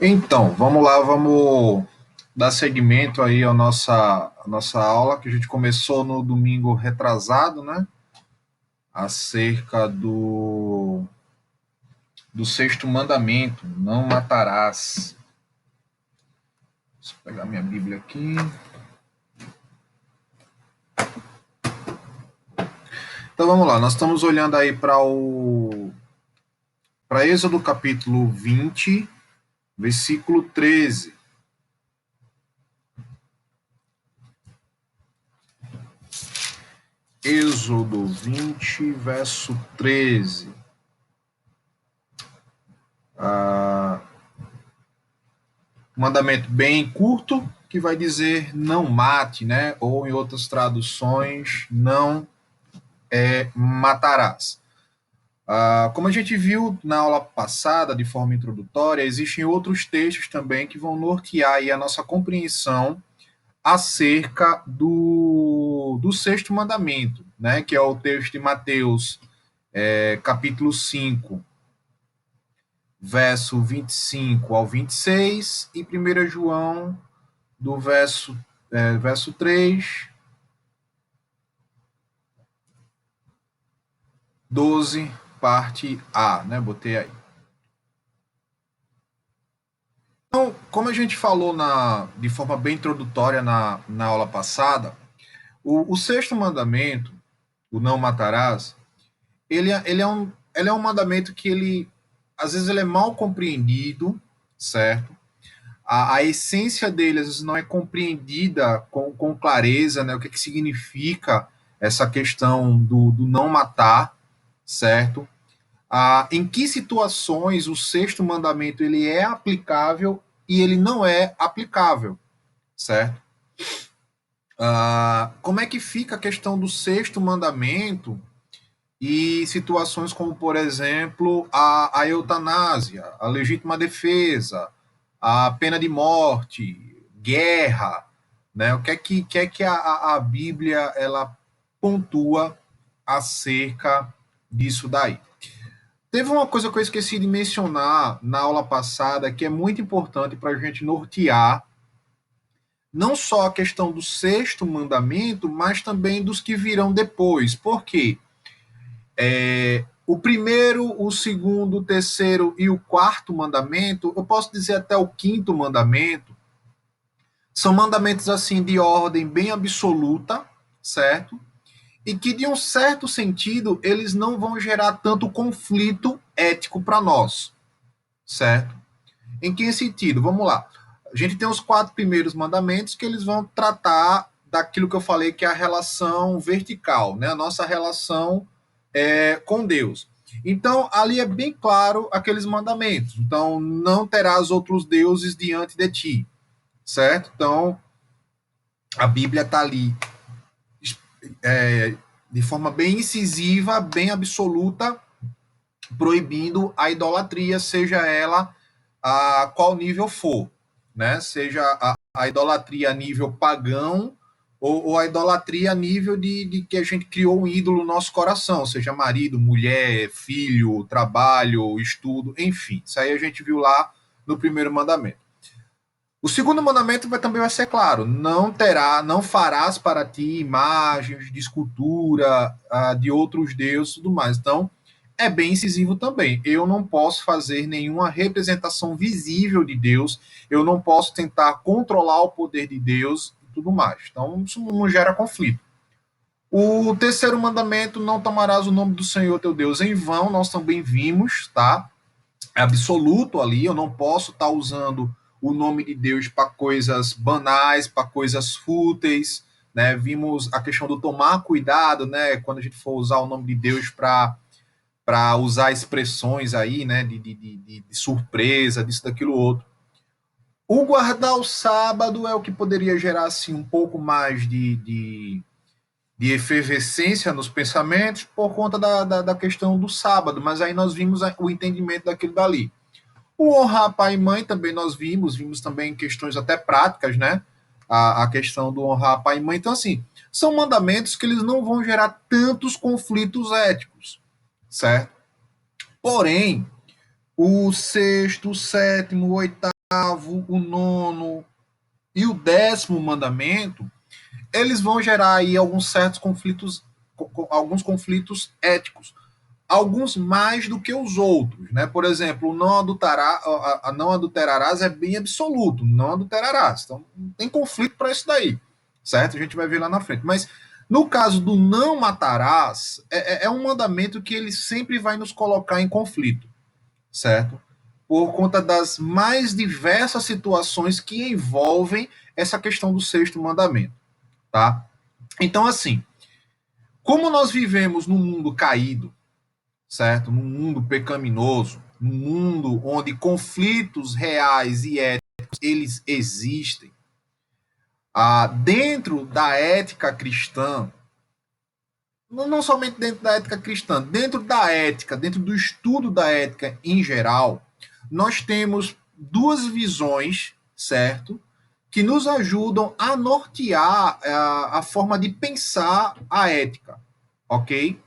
Então, vamos lá, vamos dar seguimento aí à nossa aula, que a gente começou no domingo retrasado, né? Acerca do sexto mandamento, não matarás. Deixa eu pegar minha Bíblia aqui. Então vamos lá, nós estamos olhando aí para Êxodo capítulo 20, versículo 13. Êxodo 20, verso 13. Mandamento bem curto, que vai dizer não mate, né? Ou em outras traduções, não matarás. Como a gente viu na aula passada, de forma introdutória, existem outros textos também que vão nortear aí a nossa compreensão acerca do sexto mandamento, né? Que é o texto de Mateus, capítulo 5, verso 25 ao 26, e 1 João, do verso 3, 12, parte A, né? Botei aí. Então, como a gente falou de forma bem introdutória na aula passada, o sexto mandamento, o não matarás, ele é um mandamento que às vezes ele é mal compreendido, certo? A essência dele às vezes não é compreendida com clareza, né? O que significa essa questão do não matar, certo? Em que situações o sexto mandamento ele é aplicável e ele não é aplicável, certo? Como é que fica a questão do sexto mandamento e situações como, por exemplo, a eutanásia, a legítima defesa, a pena de morte, guerra, né? O que é que a Bíblia ela pontua acerca disso daí? Teve uma coisa que eu esqueci de mencionar na aula passada que é muito importante para a gente nortear não só a questão do sexto mandamento, mas também dos que virão depois. Por quê? O primeiro, o segundo, o terceiro e o quarto mandamento, eu posso dizer até o quinto mandamento, são mandamentos assim de ordem bem absoluta, certo? E que, de um certo sentido, eles não vão gerar tanto conflito ético para nós, certo? Em que sentido? Vamos lá. A gente tem os 4 primeiros mandamentos que eles vão tratar daquilo que eu falei que é a relação vertical, né? A nossa relação com Deus. Então, ali é bem claro aqueles mandamentos. Então, não terás outros deuses diante de ti, certo? Então, a Bíblia está ali de forma bem incisiva, bem absoluta, proibindo a idolatria, seja ela a qual nível for, né? Seja a idolatria a nível pagão ou a idolatria a nível de que a gente criou um ídolo no nosso coração, seja marido, mulher, filho, trabalho, estudo, enfim. Isso aí a gente viu lá no primeiro mandamento. O segundo mandamento também vai ser claro: não farás para ti imagens de escultura de outros deuses e tudo mais. Então, é bem incisivo também. Eu não posso fazer nenhuma representação visível de Deus, eu não posso tentar controlar o poder de Deus e tudo mais. Então, isso não gera conflito. O terceiro mandamento: não tomarás o nome do Senhor teu Deus em vão, nós também vimos, tá? É absoluto ali, eu não posso estar usando o nome de Deus para coisas banais, para coisas fúteis, né? Vimos a questão do tomar cuidado, né? Quando a gente for usar o nome de Deus para usar expressões aí, né? De surpresa, disso, daquilo, outro. O guardar o sábado é o que poderia gerar assim um pouco mais de efervescência nos pensamentos por conta da questão do sábado, mas aí nós vimos o entendimento daquilo dali. O honrar pai e mãe também nós vimos também questões até práticas, né? A questão do honrar pai e mãe. Então, assim, são mandamentos que eles não vão gerar tantos conflitos éticos, certo? Porém, o sexto, o sétimo, o oitavo, o nono e o 10º mandamento, eles vão gerar aí alguns conflitos éticos, alguns mais do que os outros, né? Por exemplo, o não adulterar, a não adulterarás é bem absoluto, não adulterarás. Então, não tem conflito para isso daí, certo? A gente vai ver lá na frente. Mas no caso do não matarás, é um mandamento que ele sempre vai nos colocar em conflito, certo? Por conta das mais diversas situações que envolvem essa questão do 6º mandamento, tá? Então, assim, como nós vivemos num mundo caído, certo? Num mundo pecaminoso, num mundo onde conflitos reais e éticos eles existem, dentro da ética cristã, não somente dentro da ética cristã, dentro da ética, dentro do estudo da ética em geral, nós temos duas visões, certo? Que nos ajudam a nortear a forma de pensar a ética, ok?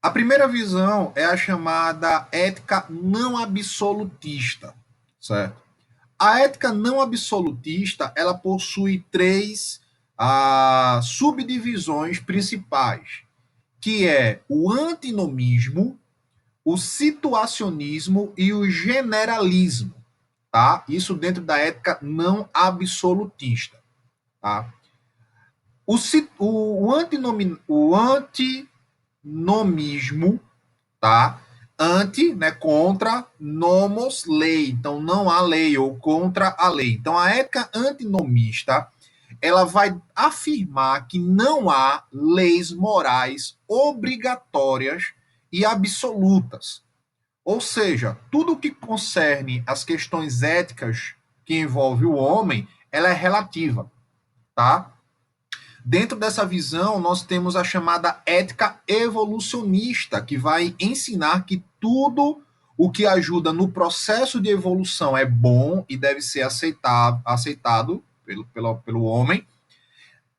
A primeira visão é a chamada ética não absolutista, certo? A ética não absolutista, ela possui três subdivisões principais, que é o antinomismo, o situacionismo e o generalismo, tá? Isso dentro da ética não absolutista, tá? O antinomismo, tá? Anti, né, contra, nomos, lei. Então, não há lei, ou contra a lei. Então, a ética antinomista, ela vai afirmar que não há leis morais obrigatórias e absolutas. Ou seja, tudo que concerne as questões éticas que envolve o homem, ela é relativa, tá? Dentro dessa visão, nós temos a chamada ética evolucionista, que vai ensinar que tudo o que ajuda no processo de evolução é bom e deve ser aceitado pelo homem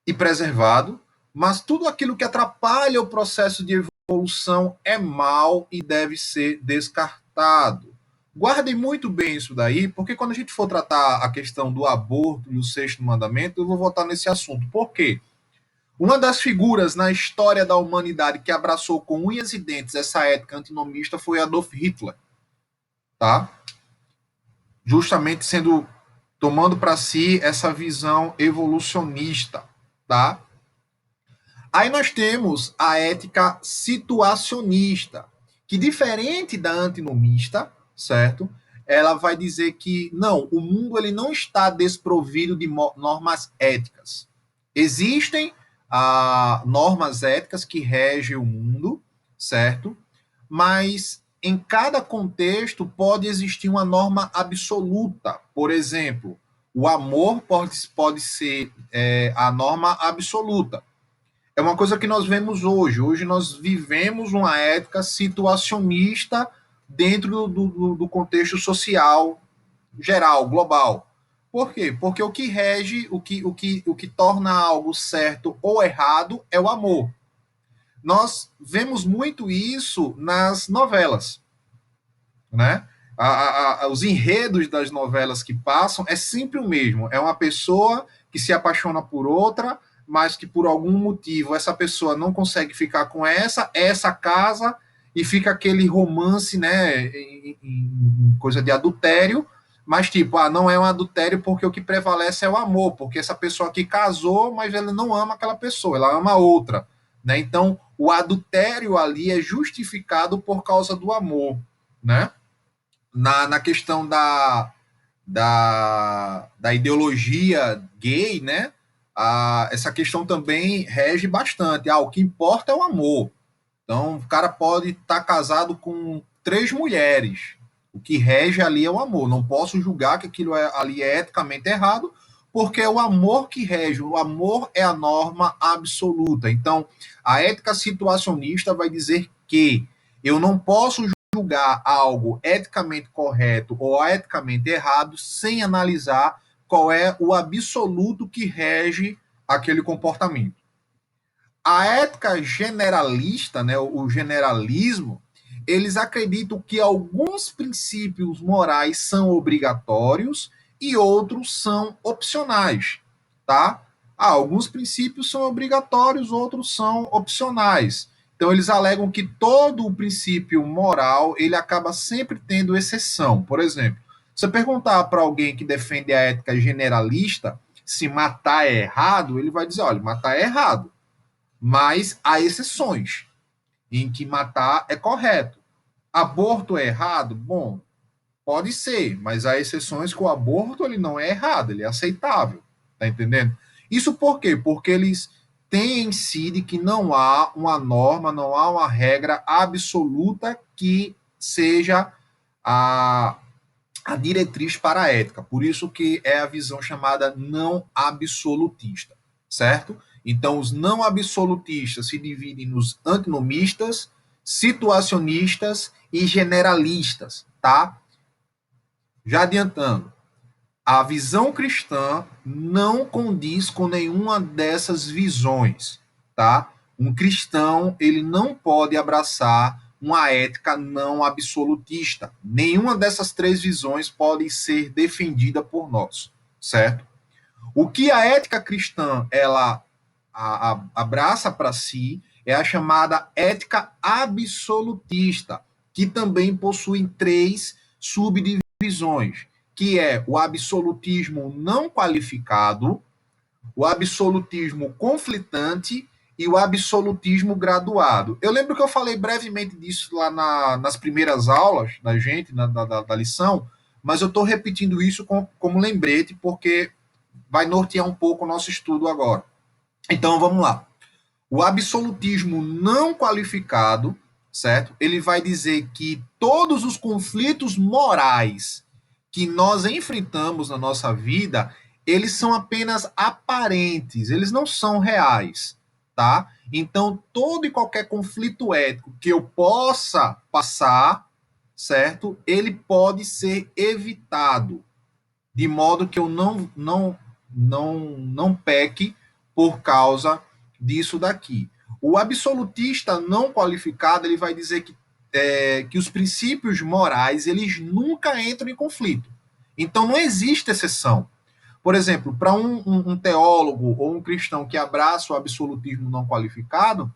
e preservado, mas tudo aquilo que atrapalha o processo de evolução é mal e deve ser descartado. Guardem muito bem isso daí, porque quando a gente for tratar a questão do aborto e o 6º mandamento, eu vou voltar nesse assunto. Por quê? Uma das figuras na história da humanidade que abraçou com unhas e dentes essa ética antinomista foi Adolf Hitler, tá? Justamente tomando para si essa visão evolucionista, tá? Aí nós temos a ética situacionista, que diferente da antinomista, certo? Ela vai dizer que não, o mundo ele não está desprovido de normas éticas. Existem normas éticas que regem o mundo, certo? Mas em cada contexto pode existir uma norma absoluta. Por exemplo, o amor pode ser a norma absoluta. É uma coisa que nós vemos hoje. Hoje nós vivemos uma ética situacionista dentro do contexto social geral, global. Por quê? Porque o que rege, o que torna algo certo ou errado é o amor. Nós vemos muito isso nas novelas, né? Os enredos das novelas que passam é sempre o mesmo. É uma pessoa que se apaixona por outra, mas que por algum motivo essa pessoa não consegue ficar com essa casa e fica aquele romance, né, em coisa de adultério, mas tipo, não é um adultério porque o que prevalece é o amor, porque essa pessoa aqui casou, mas ela não ama aquela pessoa, ela ama outra, né? Então, o adultério ali é justificado por causa do amor, né? Na questão da ideologia gay, né? Essa questão também rege bastante. O que importa é o amor. Então, o cara pode estar casado com 3 mulheres. O que rege ali é o amor. Não posso julgar que aquilo ali é eticamente errado, porque é o amor que rege. O amor é a norma absoluta. Então, a ética situacionista vai dizer que eu não posso julgar algo eticamente correto ou eticamente errado sem analisar qual é o absoluto que rege aquele comportamento. A ética generalista, né, o generalismo, eles acreditam que alguns princípios morais são obrigatórios e outros são opcionais, tá? Alguns princípios são obrigatórios, outros são opcionais. Então eles alegam que todo o princípio moral, ele acaba sempre tendo exceção. Por exemplo, se você perguntar para alguém que defende a ética generalista se matar é errado, ele vai dizer, olha, matar é errado, mas há exceções em que matar é correto. Aborto é errado? Bom, pode ser, mas há exceções que o aborto ele não é errado, ele é aceitável. Tá entendendo? Isso por quê? Porque eles têm em si de que não há uma norma, não há uma regra absoluta que seja a, a diretriz para a ética. Por isso que é a visão chamada não absolutista, certo? Então, os não absolutistas se dividem nos antinomistas, situacionistas e generalistas, tá? Já adiantando, a visão cristã não condiz com nenhuma dessas visões, tá? Um cristão, ele não pode abraçar uma ética não absolutista. Nenhuma dessas três visões pode ser defendida por nós, certo? O que a ética cristã ela abraça para si é a chamada ética absolutista, que também possui três subdivisões, que é o absolutismo não qualificado, o absolutismo conflitante e o absolutismo graduado. Eu lembro que eu falei brevemente disso lá nas primeiras aulas da gente, da lição, mas eu estou repetindo isso como lembrete, porque vai nortear um pouco o nosso estudo agora. Então vamos lá. O absolutismo não qualificado, certo? Ele vai dizer que todos os conflitos morais que nós enfrentamos na nossa vida, eles são apenas aparentes, eles não são reais, tá? Então, todo e qualquer conflito ético que eu possa passar, certo? Ele pode ser evitado, de modo que eu não peque por causa disso daqui. O absolutista não qualificado ele vai dizer que os princípios morais eles nunca entram em conflito. Então não existe exceção. Por exemplo, para um teólogo ou um cristão que abraça o absolutismo não qualificado,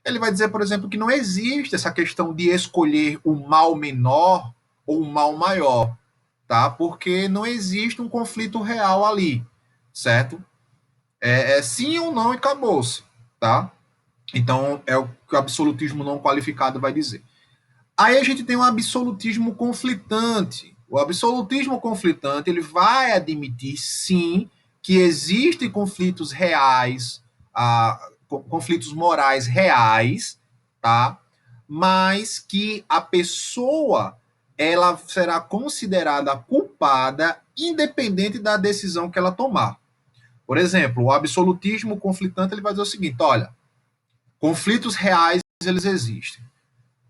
ele vai dizer, por exemplo, que não existe essa questão de escolher o mal menor ou o mal maior, tá? Porque não existe um conflito real ali, certo? É sim ou não e acabou-se, tá? Então, é o que o absolutismo não qualificado vai dizer. Aí a gente tem o absolutismo conflitante. O absolutismo conflitante, ele vai admitir, sim, que existem conflitos reais, conflitos morais reais, tá? Mas que a pessoa ela será considerada culpada independente da decisão que ela tomar. Por exemplo, o absolutismo conflitante ele vai dizer o seguinte: olha, conflitos reais eles existem.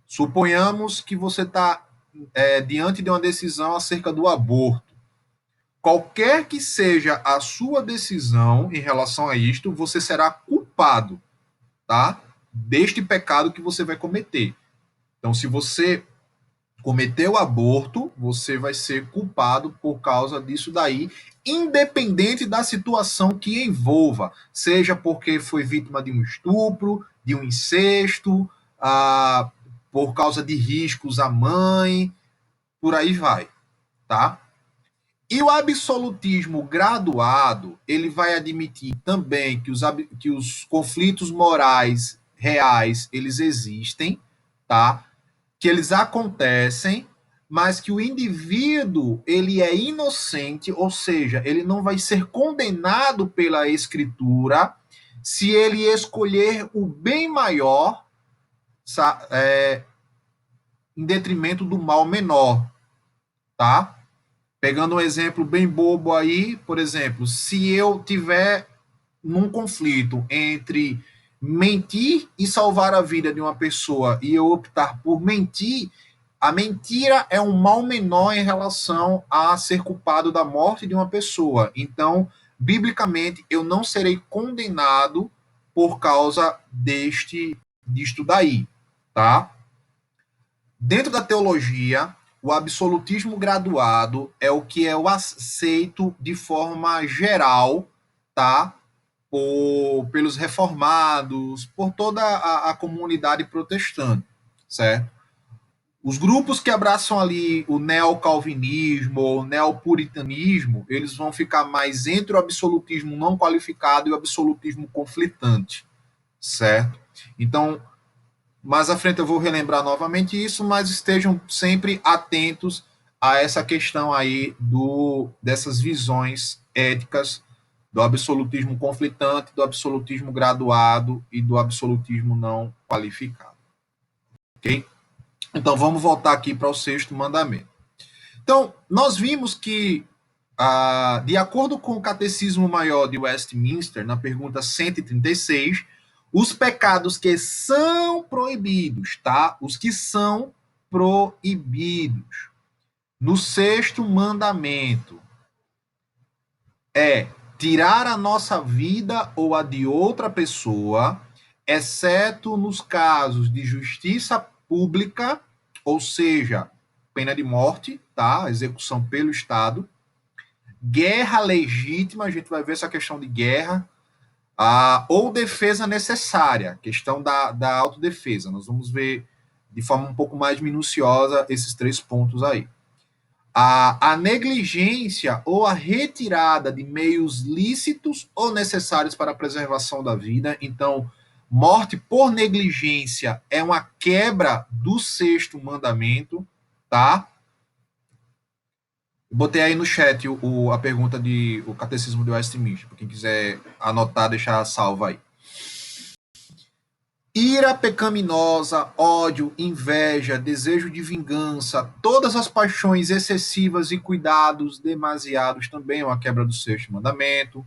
Suponhamos que você está diante de uma decisão acerca do aborto. Qualquer que seja a sua decisão em relação a isto, você será culpado, tá? Deste pecado que você vai cometer. Então, se você cometeu aborto, você vai ser culpado por causa disso daí, independente da situação que envolva, seja porque foi vítima de um estupro, de um incesto, por causa de riscos à mãe, por aí vai, tá? E o absolutismo graduado, ele vai admitir também que os conflitos morais reais, eles existem, tá? Que eles acontecem, mas que o indivíduo ele é inocente, ou seja, ele não vai ser condenado pela escritura se ele escolher o bem maior em detrimento do mal menor, tá? Pegando um exemplo bem bobo aí, por exemplo, se eu tiver num conflito entre mentir e salvar a vida de uma pessoa e eu optar por mentir, a mentira é um mal menor em relação a ser culpado da morte de uma pessoa. Então, biblicamente, eu não serei condenado por causa disto daí, tá? Dentro da teologia, o absolutismo graduado é o que é o aceito de forma geral, tá? Pelos reformados, por toda a comunidade protestante, certo? Os grupos que abraçam ali o neocalvinismo ou neopuritanismo, eles vão ficar mais entre o absolutismo não qualificado e o absolutismo conflitante, certo? Então, mais à frente eu vou relembrar novamente isso, mas estejam sempre atentos a essa questão aí dessas visões éticas do absolutismo conflitante, do absolutismo graduado e do absolutismo não qualificado. Ok? Então vamos voltar aqui para o sexto mandamento. Então, nós vimos que, de acordo com o Catecismo Maior de Westminster, na pergunta 136, os pecados que são proibidos, tá? Os que são proibidos no sexto mandamento é tirar a nossa vida ou a de outra pessoa, exceto nos casos de justiça pública, ou seja, pena de morte, tá? Execução pelo Estado, guerra legítima, a gente vai ver essa questão de guerra, ou defesa necessária, questão da autodefesa. Nós vamos ver de forma um pouco mais minuciosa esses três pontos aí. A negligência ou a retirada de meios lícitos ou necessários para a preservação da vida. Então, morte por negligência é uma quebra do sexto mandamento, tá? Botei aí no chat a pergunta o Catecismo de Westminster, para quem quiser anotar, deixar salvo aí. Ira pecaminosa, ódio, inveja, desejo de vingança, todas as paixões excessivas e cuidados demasiados também é uma quebra do sexto mandamento.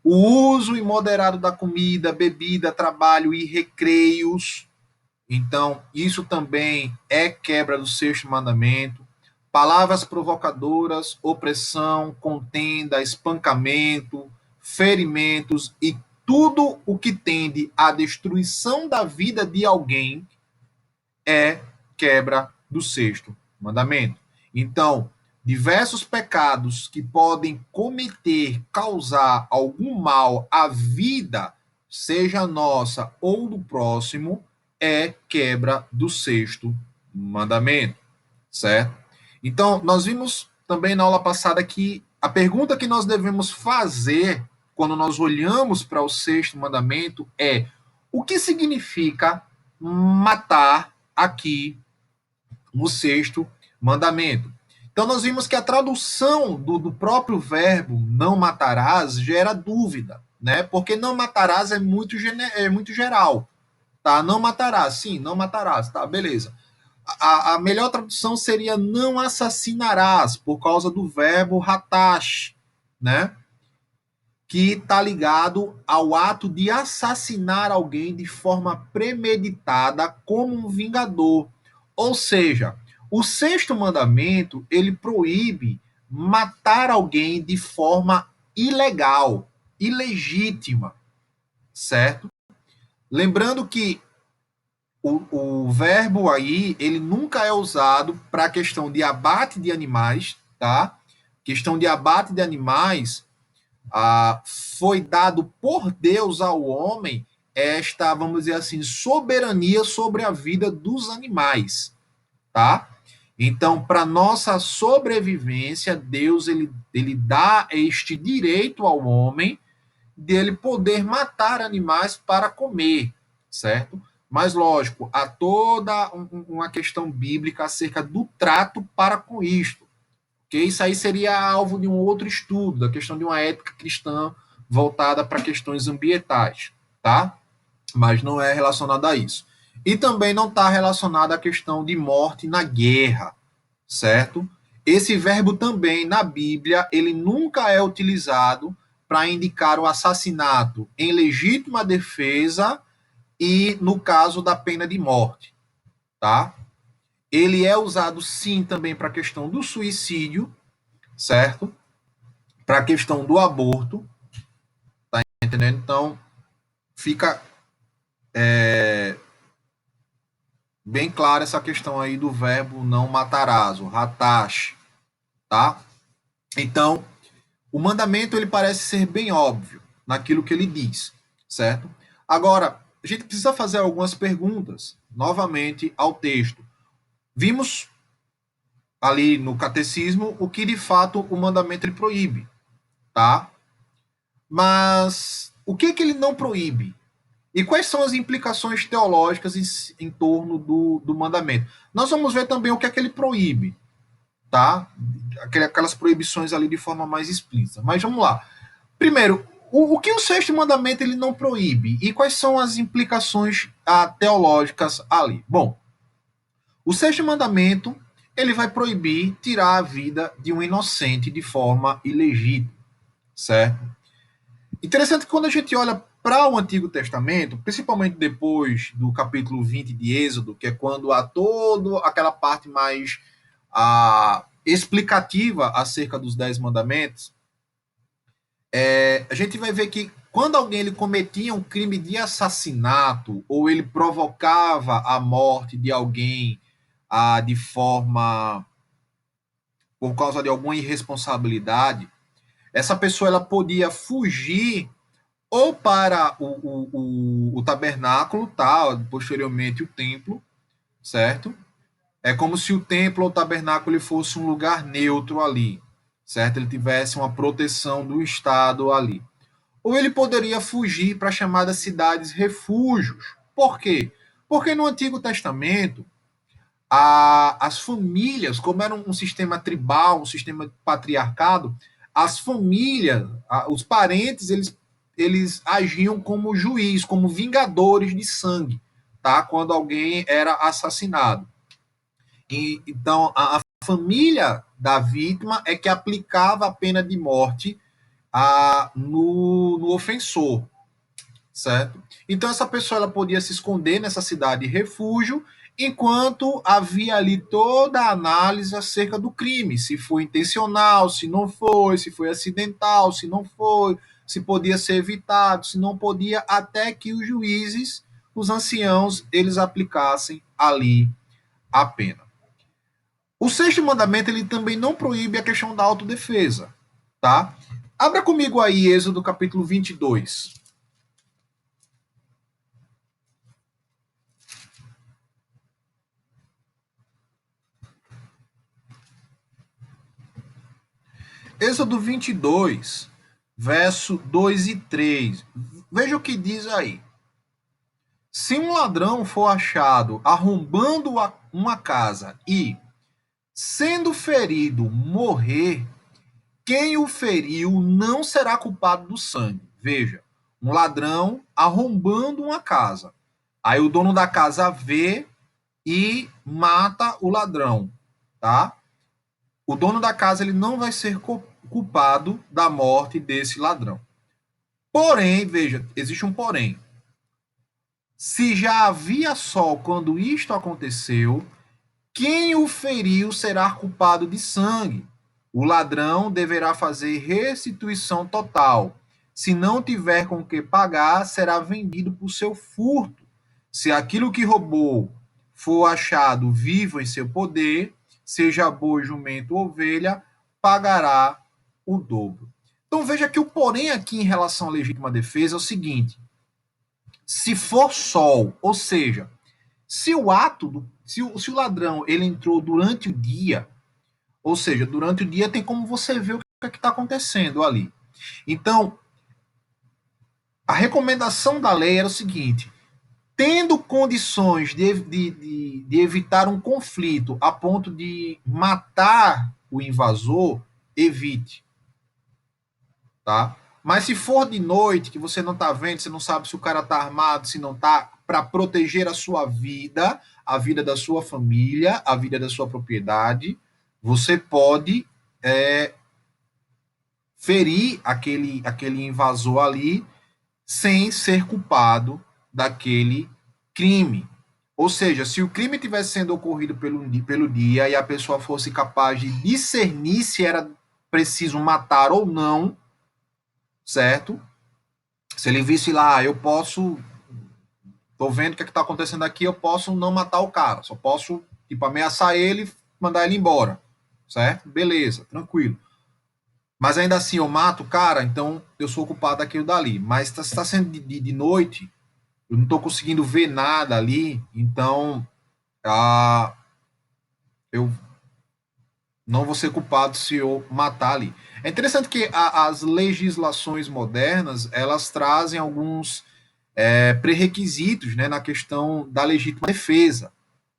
O uso imoderado da comida, bebida, trabalho e recreios. Então, isso também é quebra do sexto mandamento. Palavras provocadoras, opressão, contenda, espancamento, ferimentos e tudo o que tende à destruição da vida de alguém é quebra do sexto mandamento. Então, diversos pecados que podem cometer, causar algum mal à vida, seja nossa ou do próximo, é quebra do sexto mandamento, certo? Então, nós vimos também na aula passada que a pergunta que nós devemos fazer quando nós olhamos para o sexto mandamento é: o que significa matar aqui no sexto mandamento? Então, nós vimos que a tradução do próprio verbo não matarás gera dúvida, né? Porque não matarás é muito geral, tá? Não matarás, sim, não matarás, tá? Beleza. A melhor tradução seria não assassinarás, por causa do verbo ratash, né? Que está ligado ao ato de assassinar alguém de forma premeditada como um vingador. Ou seja, o sexto mandamento, ele proíbe matar alguém de forma ilegal, ilegítima, certo? Lembrando que o verbo aí, ele nunca é usado para a questão de abate de animais, tá? Questão de abate de animais, foi dado por Deus ao homem esta, vamos dizer assim, soberania sobre a vida dos animais, tá? Então, para nossa sobrevivência, Deus ele dá este direito ao homem dele poder matar animais para comer, certo? Mas, lógico, há toda uma questão bíblica acerca do trato para com isto, que isso aí seria alvo de um outro estudo, da questão de uma ética cristã voltada para questões ambientais, tá? Mas não é relacionada a isso. E também não está relacionada à questão de morte na guerra, certo? Esse verbo também na Bíblia, ele nunca é utilizado para indicar o assassinato em legítima defesa e no caso da pena de morte, tá? Ele é usado sim também para a questão do suicídio, certo? Para a questão do aborto, tá entendendo? Então, fica Bem clara essa questão aí do verbo não matarás, o ratash, tá? Então, o mandamento ele parece ser bem óbvio naquilo que ele diz, certo? Agora, a gente precisa fazer algumas perguntas novamente ao texto. Vimos ali no catecismo o que de fato o mandamento ele proíbe, tá? Mas o que ele não proíbe? E quais são as implicações teológicas em torno do mandamento? Nós vamos ver também o que ele proíbe, tá? Aquelas proibições ali de forma mais explícita. Mas vamos lá. Primeiro, o que o sexto mandamento ele não proíbe? E quais são as implicações teológicas ali? Bom, o sexto mandamento ele vai proibir tirar a vida de um inocente de forma ilegítima, certo? Interessante que quando a gente olha para o Antigo Testamento, principalmente depois do capítulo 20 de Êxodo, que é quando há toda aquela parte mais explicativa acerca dos 10 mandamentos, a gente vai ver que quando alguém ele cometia um crime de assassinato ou ele provocava a morte de alguém de forma por causa de alguma irresponsabilidade, essa pessoa ela podia fugir ou para o tabernáculo, tá? Posteriormente o templo, certo? É como se o templo ou o tabernáculo ele fosse um lugar neutro ali, certo? Ele tivesse uma proteção do Estado ali. Ou ele poderia fugir para as chamadas cidades refúgios. Por quê? Porque no Antigo Testamento, as famílias, como era um sistema tribal, um sistema patriarcado, as famílias, os parentes, eles agiam como juiz, como vingadores de sangue, tá? Quando alguém era assassinado. Então, a família da vítima é que aplicava a pena de morte no ofensor, certo? Então essa pessoa ela podia se esconder nessa cidade de refúgio, enquanto havia ali toda a análise acerca do crime, se foi intencional, se não foi, se foi acidental, se não foi, se podia ser evitado, se não podia, até que os juízes, os anciãos, eles aplicassem ali a pena. O sexto mandamento ele também não proíbe a questão da autodefesa, tá? Abra comigo aí Êxodo capítulo 22. Êxodo 22, verso 2 e 3. Veja o que diz aí. Se um ladrão for achado arrombando uma casa e, sendo ferido, morrer, quem o feriu não será culpado do sangue. Veja, um ladrão arrombando uma casa. Aí o dono da casa vê e mata o ladrão, tá? O dono da casa ele não vai ser culpado da morte desse ladrão. Porém, veja, existe um porém. Se já havia sol quando isto aconteceu, quem o feriu será culpado de sangue. O ladrão deverá fazer restituição total. Se não tiver com que pagar, será vendido por seu furto. Se aquilo que roubou for achado vivo em seu poder, seja boi, jumento ou ovelha, pagará o dobro. Então veja que o porém aqui em relação à legítima defesa é o seguinte: se for sol, ou seja, se o ato, se o ladrão ele entrou durante o dia, ou seja, durante o dia tem como você ver o que está acontecendo ali. Então, a recomendação da lei era o seguinte: tendo condições de evitar um conflito a ponto de matar o invasor, evite, tá? Mas se for de noite, que você não tá vendo, você não sabe se o cara tá armado, se não tá, para proteger a sua vida, a vida da sua família, a vida da sua propriedade, você pode ferir aquele invasor ali sem ser culpado daquele crime. Ou seja, se o crime tivesse sendo ocorrido pelo dia e a pessoa fosse capaz de discernir se era preciso matar ou não, certo? Se ele visse lá, eu posso tô vendo o que está acontecendo aqui, eu posso não matar o cara, só posso, tipo, ameaçar ele e mandar ele embora, certo? Beleza, tranquilo. Mas ainda assim eu mato o cara, então eu sou culpado daquilo dali. Mas se está sendo de noite, eu não estou conseguindo ver nada ali, então eu não vou ser culpado se eu matar ali. É interessante que as legislações modernas, elas trazem alguns pré-requisitos, né, na questão da legítima defesa,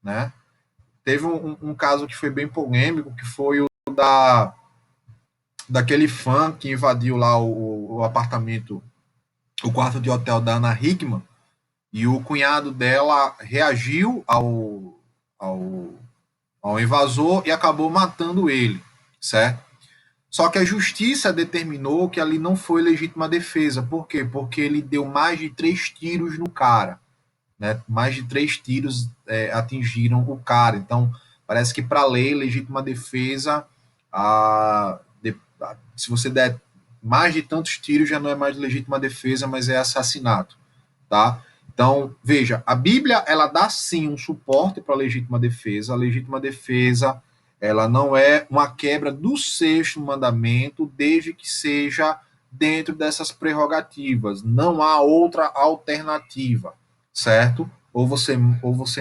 né? Teve um caso que foi bem polêmico, que foi o daquele fã que invadiu lá o apartamento, o quarto de hotel da Ana Hickman, e o cunhado dela reagiu ao, ao invasor e acabou matando ele, certo? Só que a justiça determinou que ali não foi legítima defesa. Por quê? Porque ele deu mais de 3 tiros no cara. Né? Mais de 3 tiros atingiram o cara. Então, parece que para a lei, legítima defesa, se você der mais de tantos tiros, já não é mais legítima defesa, mas é assassinato. Tá? Então, veja, a Bíblia, ela dá sim um suporte para a legítima defesa. A legítima defesa, ela não é uma quebra do sexto mandamento, desde que seja dentro dessas prerrogativas. Não há outra alternativa, certo? Ou você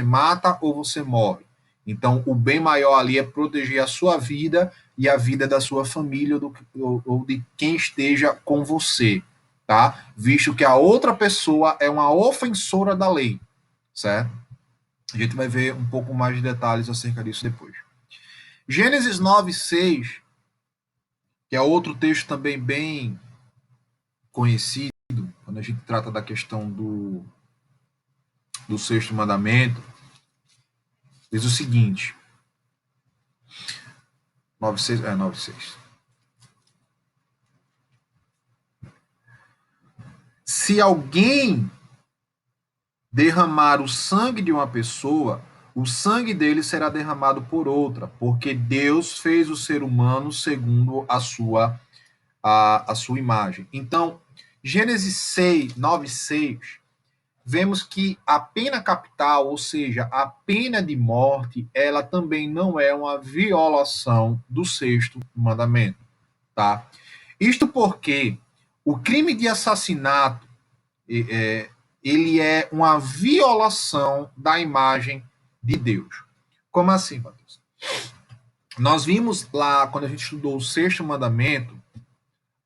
mata ou você morre. Então, o bem maior ali é proteger a sua vida e a vida da sua família ou de quem esteja com você, tá? Visto que a outra pessoa é uma ofensora da lei, certo? A gente vai ver um pouco mais de detalhes acerca disso depois. Gênesis 9:6, que é outro texto também bem conhecido, quando a gente trata da questão do sexto mandamento, diz o seguinte, 9:6. Se alguém derramar o sangue de uma pessoa, o sangue dele será derramado por outra, porque Deus fez o ser humano segundo a sua imagem. Então, Gênesis 6, 9, 6, vemos que a pena capital, ou seja, a pena de morte, ela também não é uma violação do sexto mandamento, tá? Isto porque o crime de assassinato é, ele é uma violação da imagem de Deus. Como assim, Matheus? Nós vimos lá, quando a gente estudou o sexto mandamento,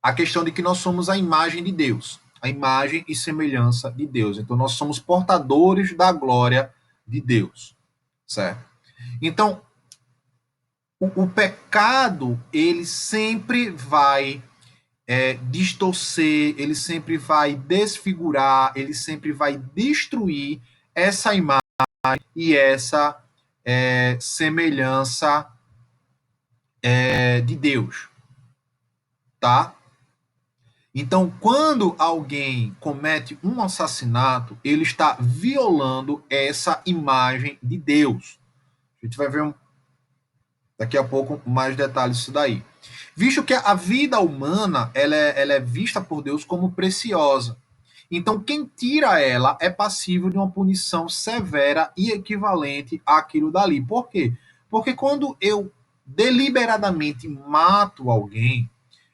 a questão de que nós somos a imagem de Deus, a imagem e semelhança de Deus. Então, nós somos portadores da glória de Deus, certo? Então, o pecado, ele sempre vai distorcer, ele sempre vai desfigurar, ele sempre vai destruir essa imagem e essa semelhança de Deus, tá? Então, quando alguém comete um assassinato, ele está violando essa imagem de Deus. A gente vai ver daqui a pouco mais detalhes disso daí. Visto que a vida humana ela é vista por Deus como preciosa. Então, quem tira ela é passível de uma punição severa e equivalente àquilo dali. Por quê? Porque quando eu deliberadamente mato alguém,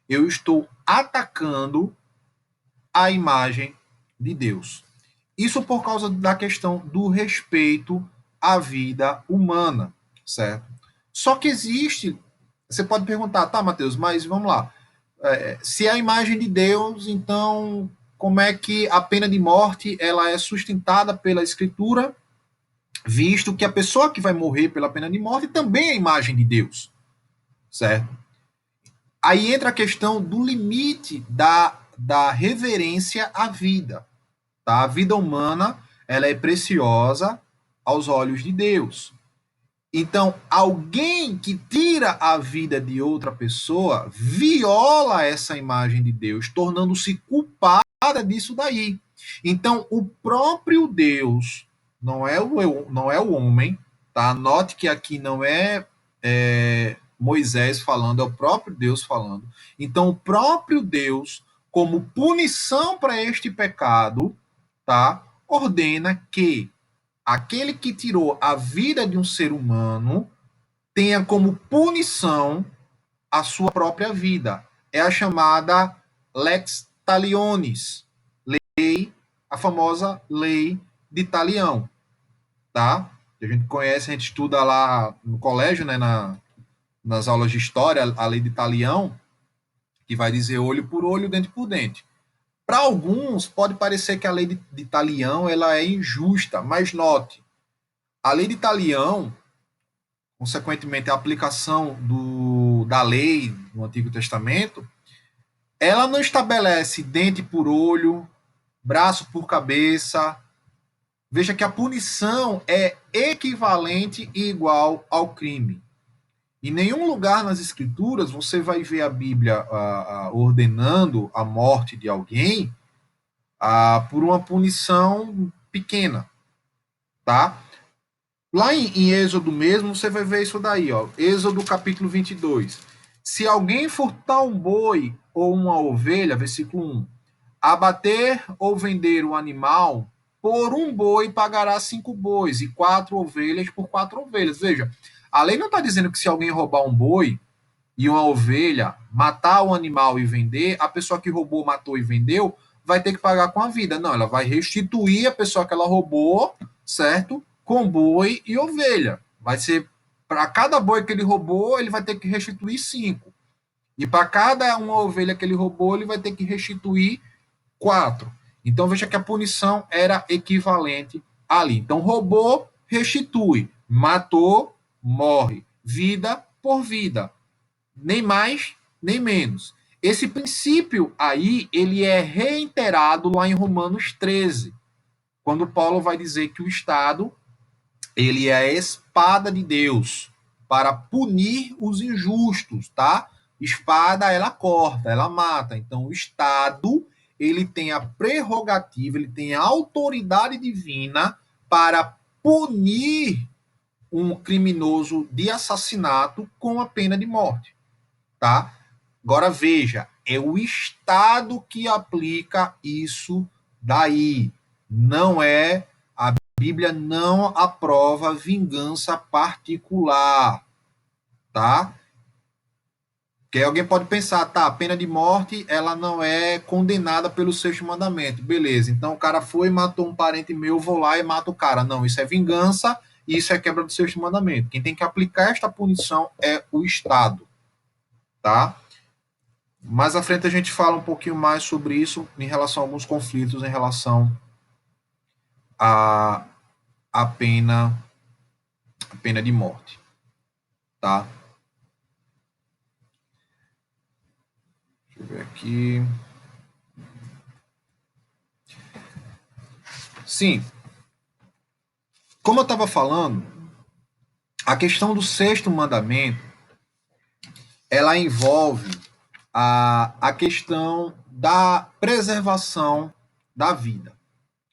eu estou atacando a imagem de Deus. Isso por causa da questão do respeito à vida humana, certo? Só que existe, você pode perguntar, tá, Mateus, mas vamos lá, se é a imagem de Deus, então como é que a pena de morte ela é sustentada pela Escritura, visto que a pessoa que vai morrer pela pena de morte também é a imagem de Deus, certo? Aí entra a questão do limite da reverência à vida. Tá? A vida humana ela é preciosa aos olhos de Deus. Então, alguém que tira a vida de outra pessoa viola essa imagem de Deus, tornando-se culpada disso daí. Então, o próprio Deus, não é o homem, tá? Note que aqui não é Moisés falando, é o próprio Deus falando. Então, o próprio Deus, como punição para este pecado, tá? ordena que aquele que tirou a vida de um ser humano tenha como punição a sua própria vida. É a chamada lex talionis, a famosa lei de Talião, tá? A gente conhece, a gente estuda lá no colégio, né, nas aulas de história, a lei de Talião, que vai dizer olho por olho, dente por dente. Para alguns, pode parecer que a lei de Talião ela é injusta, mas note, a lei de Talião, consequentemente a aplicação da lei no Antigo Testamento, ela não estabelece dente por olho, braço por cabeça. Veja que a punição é equivalente e igual ao crime. Em nenhum lugar nas escrituras você vai ver a Bíblia ordenando a morte de alguém por uma punição pequena, tá? Lá em Êxodo mesmo, você vai ver isso daí, ó. Êxodo capítulo 22. Se alguém furtar um boi ou uma ovelha, versículo 1, abater ou vender o animal, por um boi pagará 5 bois e 4 ovelhas por 4 ovelhas. Veja, a lei não está dizendo que se alguém roubar um boi e uma ovelha, matar o animal e vender, a pessoa que roubou, matou e vendeu, vai ter que pagar com a vida. Não, ela vai restituir a pessoa que ela roubou, certo? Com boi e ovelha. Vai ser, para cada boi que ele roubou, ele vai ter que restituir 5. E para cada uma ovelha que ele roubou, ele vai ter que restituir 4. Então veja que a punição era equivalente ali. Então roubou, restitui. Matou, morre. Vida por vida. Nem mais, nem menos. Esse princípio aí, ele é reiterado lá em Romanos 13, quando Paulo vai dizer que o Estado, ele é a espada de Deus para punir os injustos, tá? Espada, ela corta, ela mata. Então, o Estado, ele tem a prerrogativa, ele tem a autoridade divina para punir um criminoso de assassinato com a pena de morte, tá? Agora veja, é o Estado que aplica isso daí. Não é, a Bíblia não aprova vingança particular, tá? Que alguém pode pensar, tá, a pena de morte, ela não é condenada pelo sexto mandamento. Beleza, então o cara foi e matou um parente meu, vou lá e mato o cara. Não, isso é vingança e isso é quebra do sexto mandamento. Quem tem que aplicar esta punição é o Estado, tá? Mais à frente a gente fala um pouquinho mais sobre isso em relação a alguns conflitos em relação à, à pena de morte, tá? Deixa eu ver aqui. Sim, como eu estava falando, a questão do sexto mandamento, ela envolve a questão da preservação da vida,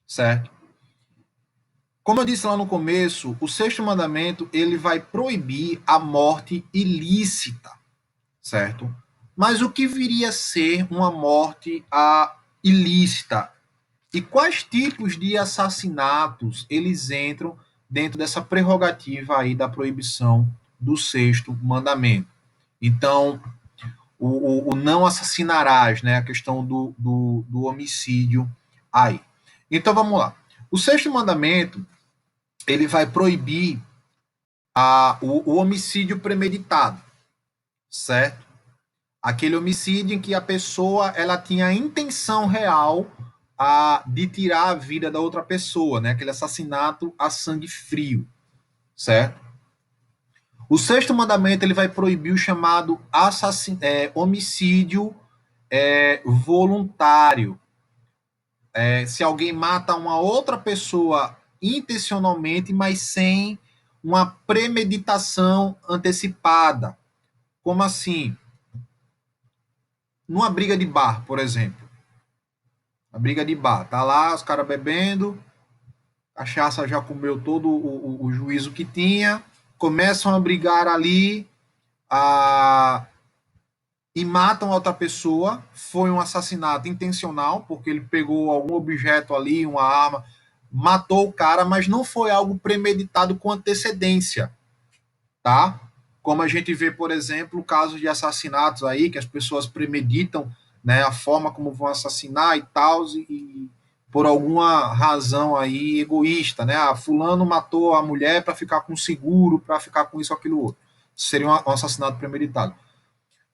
certo? Como eu disse lá no começo, o sexto mandamento ele vai proibir a morte ilícita, certo? Mas o que viria a ser uma morte ilícita? E quais tipos de assassinatos eles entram dentro dessa prerrogativa aí da proibição do sexto mandamento? Então, o não assassinarás, né? A questão do homicídio aí. Então, vamos lá. O sexto mandamento, ele vai proibir o homicídio premeditado, certo? Aquele homicídio em que a pessoa ela tinha a intenção real de tirar a vida da outra pessoa, né? Aquele assassinato a sangue frio, certo? O sexto mandamento ele vai proibir o chamado homicídio voluntário. Se alguém mata uma outra pessoa intencionalmente, mas sem uma premeditação antecipada. Como assim? Numa briga de bar, por exemplo. A briga de bar. Tá lá, os caras bebendo, a cachaça já comeu todo o juízo que tinha, começam a brigar ali e matam outra pessoa. Foi um assassinato intencional, porque ele pegou algum objeto ali, uma arma, matou o cara, mas não foi algo premeditado com antecedência, tá? Como a gente vê, por exemplo, casos de assassinatos aí, que as pessoas premeditam, né, a forma como vão assassinar e tal, e por alguma razão aí egoísta, né? Ah, fulano matou a mulher para ficar com seguro, para ficar com isso, aquilo, outro. Seria um assassinato premeditado.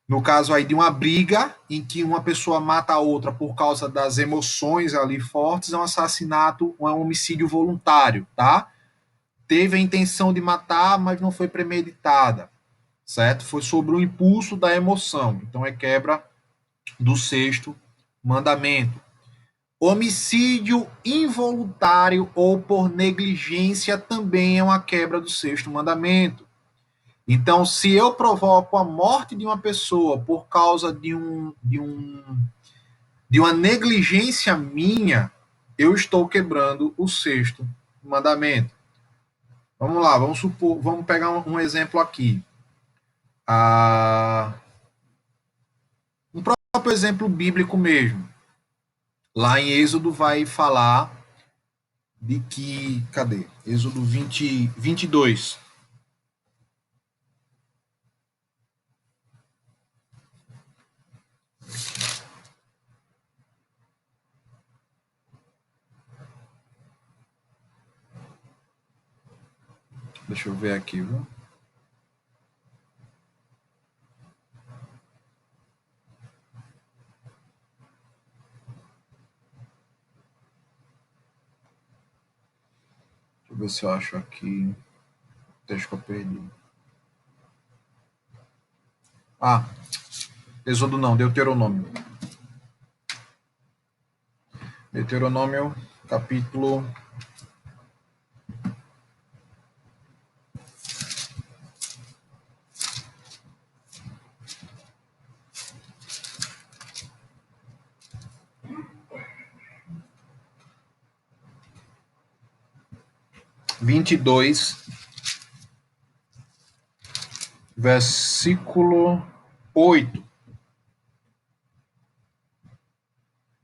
No caso aí de uma briga em que uma pessoa mata a outra por causa das emoções ali fortes, é um assassinato, é um homicídio voluntário, tá? Teve a intenção de matar, mas não foi premeditada, certo? Foi sobre o impulso da emoção. Então é quebra do sexto mandamento. Homicídio involuntário ou por negligência também é uma quebra do sexto mandamento. Então, se eu provoco a morte de uma pessoa por causa de uma negligência minha, eu estou quebrando o sexto mandamento. Vamos lá, vamos supor, vamos pegar um exemplo aqui. Um próprio exemplo bíblico mesmo. Lá em Êxodo vai falar de que, cadê? Êxodo 22. Deixa eu ver aqui, viu? Deixa eu ver se eu acho aqui. Deixa que eu perdi. Ah, Êxodo não, Deuteronômio. Deuteronômio, capítulo 22, versículo 8.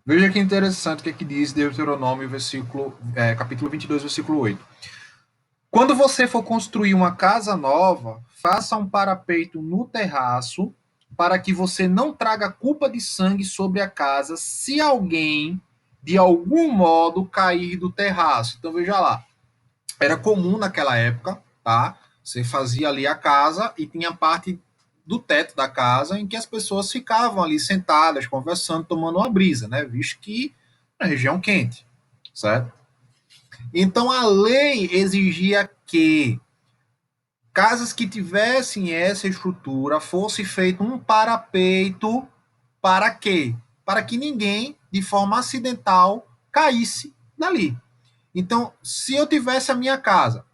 Veja que interessante o que, é que diz Deuteronômio, capítulo 22, versículo 8. Quando você for construir uma casa nova, faça um parapeito no terraço para que você não traga culpa de sangue sobre a casa se alguém, de algum modo, cair do terraço. Então, veja lá. Era comum naquela época, tá? Você fazia ali a casa e tinha parte do teto da casa em que as pessoas ficavam ali sentadas, conversando, tomando uma brisa, né? Visto que é uma região quente, certo? Então a lei exigia que casas que tivessem essa estrutura fosse feito um parapeito para quê? Para que ninguém, de forma acidental, caísse dali. Então, se eu tivesse a minha casa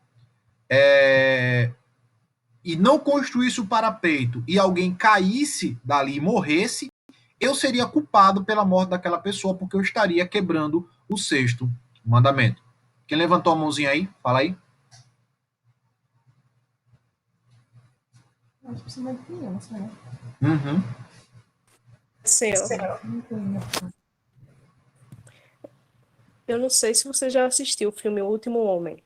e não construísse o parapeito e alguém caísse dali e morresse, eu seria culpado pela morte daquela pessoa, porque eu estaria quebrando o sexto mandamento. Quem levantou a mãozinha aí? Fala aí. Uhum. Sim, ó. Eu não sei se você já assistiu o filme O Último Homem.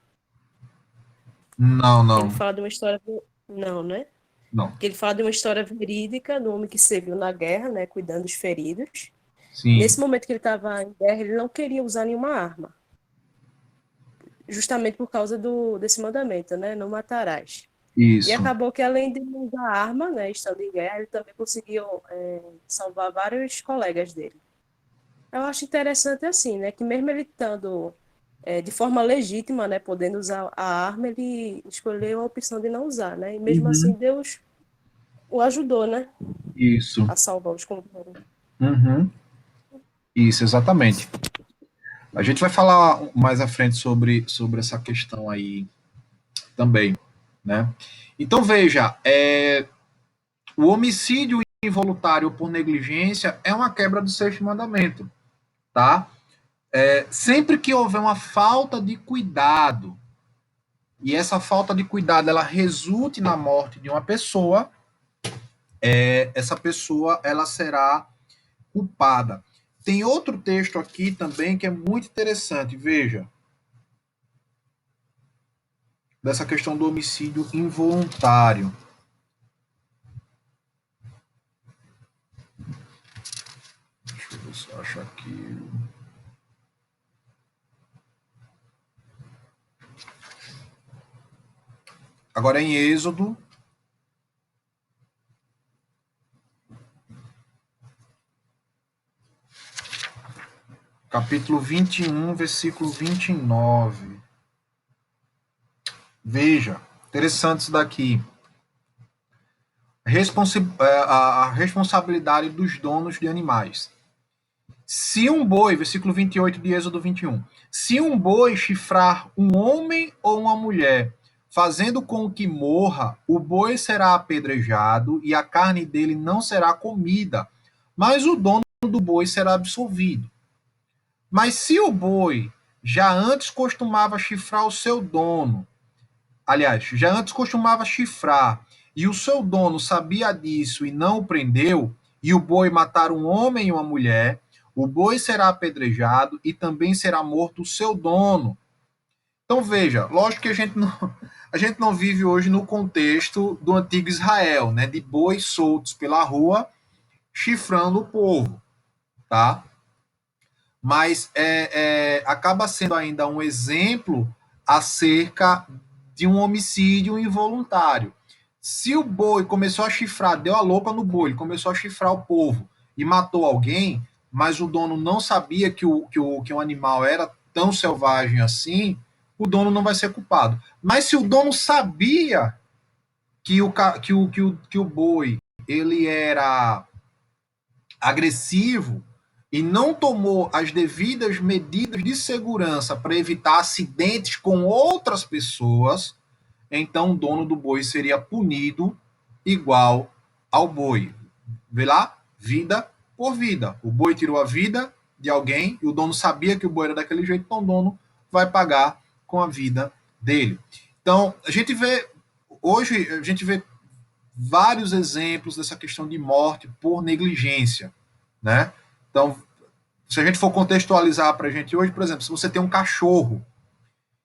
Não, Ele não, fala de uma história. Não, né? não. Que ele fala de uma história verídica do homem que serviu na guerra, né? Cuidando dos feridos. Sim, Nesse momento que ele estava em guerra, ele não queria usar nenhuma arma. Justamente por causa desse mandamento, né? Não matarás. E isso. acabou que, além de não usar arma, né? Estando em guerra, ele também conseguiu salvar vários colegas dele. Eu acho interessante assim, né? Que mesmo ele estando de forma legítima, né? Podendo usar a arma, ele escolheu a opção de não usar, né? E mesmo assim Uhum. Deus o ajudou, né? Isso. A salvar os companheiros. Uhum. Isso, exatamente. A gente vai falar mais à frente sobre essa questão aí também, né? Então, veja, o homicídio involuntário por negligência é uma quebra do sexto mandamento, tá? Sempre que houver uma falta de cuidado e essa falta de cuidado ela resulte na morte de uma pessoa, essa pessoa ela será culpada. Tem outro texto aqui também que é muito interessante. Veja, dessa questão do homicídio involuntário. Deixa eu ver se eu acho aqui. Agora em Êxodo, capítulo 21, versículo 29. Veja, interessante isso daqui. A responsabilidade dos donos de animais. Se um boi, versículo 28 de Êxodo 21, se um boi chifrar um homem ou uma mulher, fazendo com que morra, o boi será apedrejado e a carne dele não será comida, mas o dono do boi será absolvido. Mas se o boi já antes costumava chifrar o seu dono, aliás, já antes costumava chifrar, e o seu dono sabia disso e não o prendeu, e o boi matar um homem e uma mulher, o boi será apedrejado e também será morto o seu dono. Então veja, lógico que a gente não vive hoje no contexto do antigo Israel, né, de bois soltos pela rua chifrando o povo, tá? Mas acaba sendo ainda um exemplo acerca de um homicídio involuntário. Se o boi começou a chifrar, deu a louca no boi, ele começou a chifrar o povo e matou alguém, mas o dono não sabia que o animal era tão selvagem assim, o dono não vai ser culpado. Mas se o dono sabia que o boi ele era agressivo e não tomou as devidas medidas de segurança para evitar acidentes com outras pessoas, então o dono do boi seria punido igual ao boi. Vê lá? Vida por vida. O boi tirou a vida de alguém e o dono sabia que o boi era daquele jeito, então o dono vai pagar com a vida dele. Então, hoje a gente vê vários exemplos dessa questão de morte por negligência, né? Então, se a gente for contextualizar para a gente hoje, por exemplo, se você tem um cachorro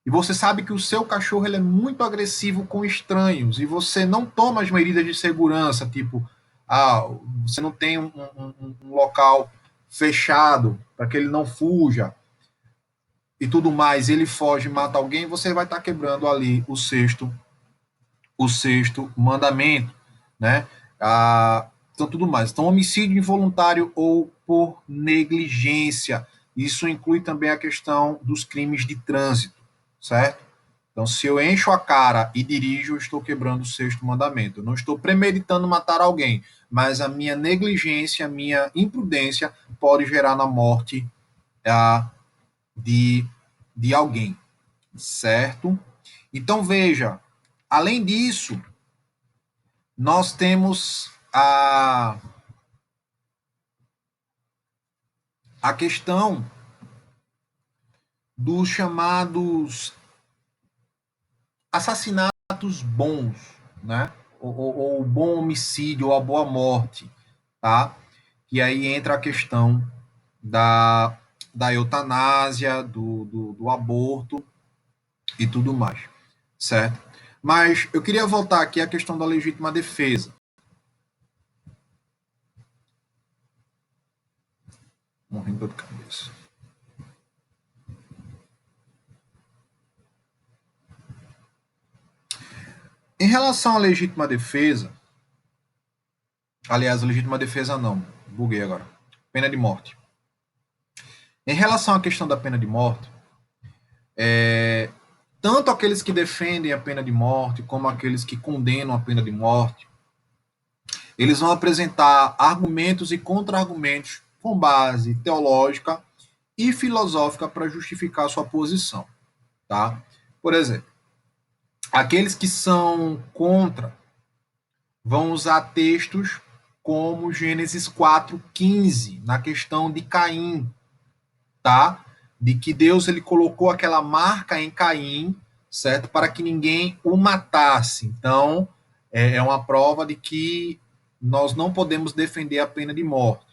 e você sabe que o seu cachorro ele é muito agressivo com estranhos e você não toma as medidas de segurança, tipo, você não tem um local fechado para que ele não fuja e tudo mais, ele foge e mata alguém, você vai estar quebrando ali o sexto mandamento, né? Então, tudo mais. Então, homicídio involuntário ou por negligência. Isso inclui também a questão dos crimes de trânsito, certo? Então, se eu encho a cara e dirijo, eu estou quebrando o sexto mandamento. Eu não estou premeditando matar alguém, mas a minha negligência, a minha imprudência pode gerar na morte de, de alguém, certo? Então, veja, além disso, nós temos a questão dos chamados assassinatos bons, né? Ou o bom homicídio, ou a boa morte, tá? E aí entra a questão da eutanásia, do aborto e tudo mais, certo? Mas eu queria voltar aqui à questão da legítima defesa. Morrendo de cabeça. Em relação à legítima defesa, aliás, a legítima defesa não, buguei agora. Pena de morte. Em relação à questão da pena de morte, tanto aqueles que defendem a pena de morte, como aqueles que condenam a pena de morte, eles vão apresentar argumentos e contra-argumentos com base teológica e filosófica para justificar sua posição, tá? Por exemplo, aqueles que são contra vão usar textos como Gênesis 4:15, na questão de Caim, tá? De que Deus ele colocou aquela marca em Caim, certo? Para que ninguém o matasse. Então, é uma prova de que nós não podemos defender a pena de morte.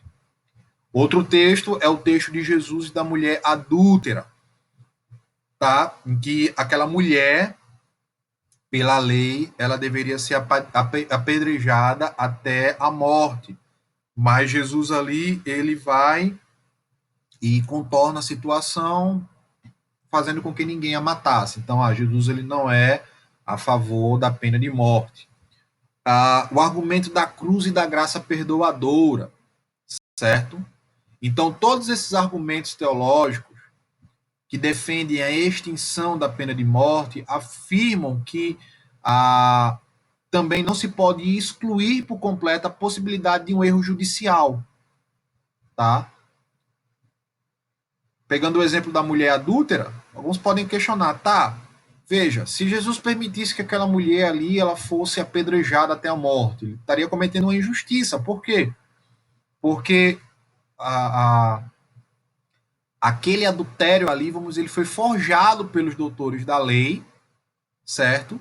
Outro texto é o texto de Jesus e da mulher adúltera, tá? Em que aquela mulher pela lei, ela deveria ser apedrejada até a morte. Mas Jesus ali, ele vai e contorna a situação, fazendo com que ninguém a matasse. Então, Jesus ele não é a favor da pena de morte. O argumento da cruz e da graça perdoadora, certo? Então, todos esses argumentos teológicos que defendem a extinção da pena de morte afirmam que também não se pode excluir por completo a possibilidade de um erro judicial, tá? Pegando o exemplo da mulher adúltera, alguns podem questionar, tá? Veja, se Jesus permitisse que aquela mulher ali ela fosse apedrejada até a morte, ele estaria cometendo uma injustiça. Por quê? Porque a, a, aquele adultério ali, vamos dizer, ele foi forjado pelos doutores da lei, certo?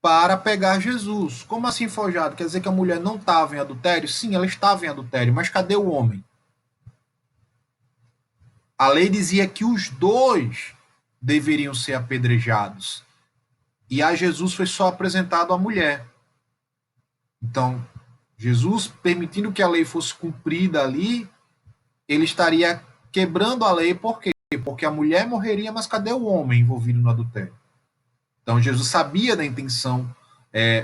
Para pegar Jesus. Como assim forjado? Quer dizer que a mulher não estava em adultério? Sim, ela estava em adultério, mas cadê o homem? A lei dizia que os dois deveriam ser apedrejados. E a Jesus foi só apresentado a mulher. Então, Jesus, permitindo que a lei fosse cumprida ali, ele estaria quebrando a lei, por quê? Porque a mulher morreria, mas cadê o homem envolvido no adultério? Então, Jesus sabia da intenção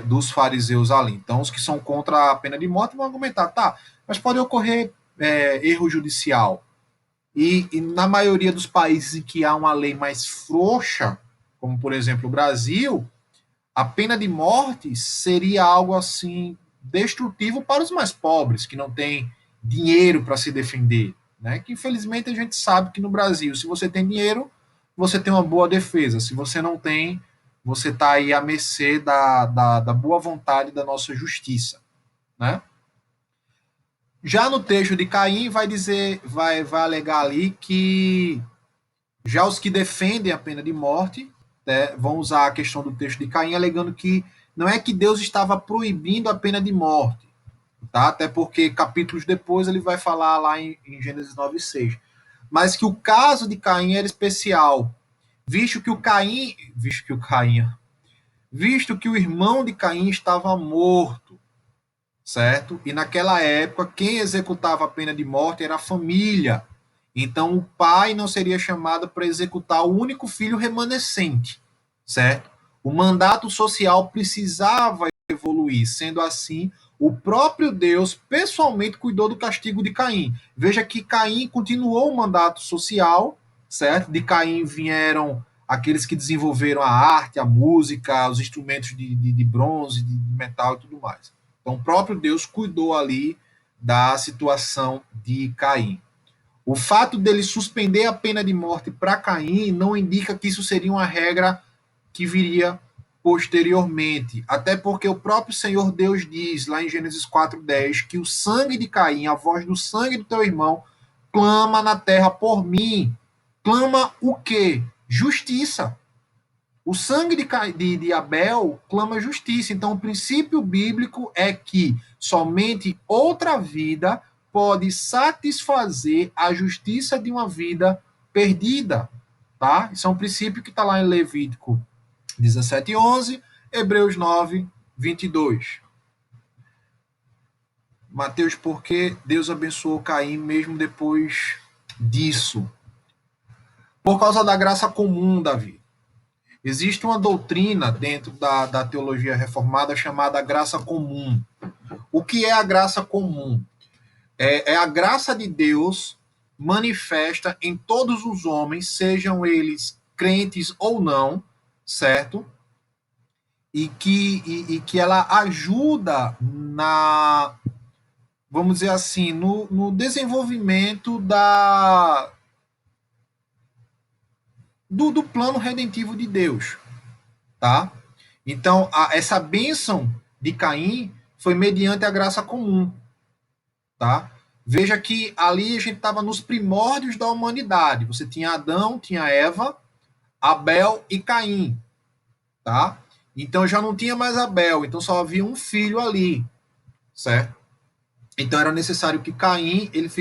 dos fariseus ali. Então, os que são contra a pena de morte vão argumentar, tá, mas pode ocorrer erro judicial. E na maioria dos países em que há uma lei mais frouxa, como por exemplo o Brasil, a pena de morte seria algo assim destrutivo para os mais pobres, que não têm dinheiro para se defender. Né? Que infelizmente a gente sabe que no Brasil, se você tem dinheiro, você tem uma boa defesa. Se você não tem, você está aí à mercê da boa vontade da nossa justiça. Né? Já no texto de Caim, vai dizer, vai alegar ali que já os que defendem a pena de morte vão usar a questão do texto de Caim, alegando que não é que Deus estava proibindo a pena de morte, tá? Até porque capítulos depois ele vai falar lá em Gênesis 9:6, mas que o caso de Caim era especial, visto que o irmão de Caim estava morto, certo? E naquela época, quem executava a pena de morte era a família. Então, o pai não seria chamado para executar o único filho remanescente, certo? O mandato social precisava evoluir. Sendo assim, o próprio Deus pessoalmente cuidou do castigo de Caim. Veja que Caim continuou o mandato social, certo? De Caim vieram aqueles que desenvolveram a arte, a música, os instrumentos de bronze, de metal e tudo mais. Então, o próprio Deus cuidou ali da situação de Caim. O fato dele suspender a pena de morte para Caim não indica que isso seria uma regra que viria posteriormente. Até porque o próprio Senhor Deus diz lá em Gênesis 4:10 que o sangue de Caim, a voz do sangue do teu irmão, clama na terra por mim. Clama o quê? Justiça. O sangue de Abel clama justiça. Então, o princípio bíblico é que somente outra vida pode satisfazer a justiça de uma vida perdida. Tá? Isso é um princípio que está lá em Levítico 17:11, Hebreus 9:22. Mateus, por que Deus abençoou Caim mesmo depois disso? Por causa da graça comum, Davi. Existe uma doutrina dentro da teologia reformada chamada graça comum. O que é a graça comum? É a graça de Deus manifesta em todos os homens, sejam eles crentes ou não, certo? E que ela ajuda vamos dizer assim, no desenvolvimento do plano redentivo de Deus, tá? Então, essa bênção de Caim foi mediante a graça comum, tá? Veja que ali a gente estava nos primórdios da humanidade. Você tinha Adão, tinha Eva, Abel e Caim, tá? Então já não tinha mais Abel, então só havia um filho ali, certo? Então era necessário que Caim ele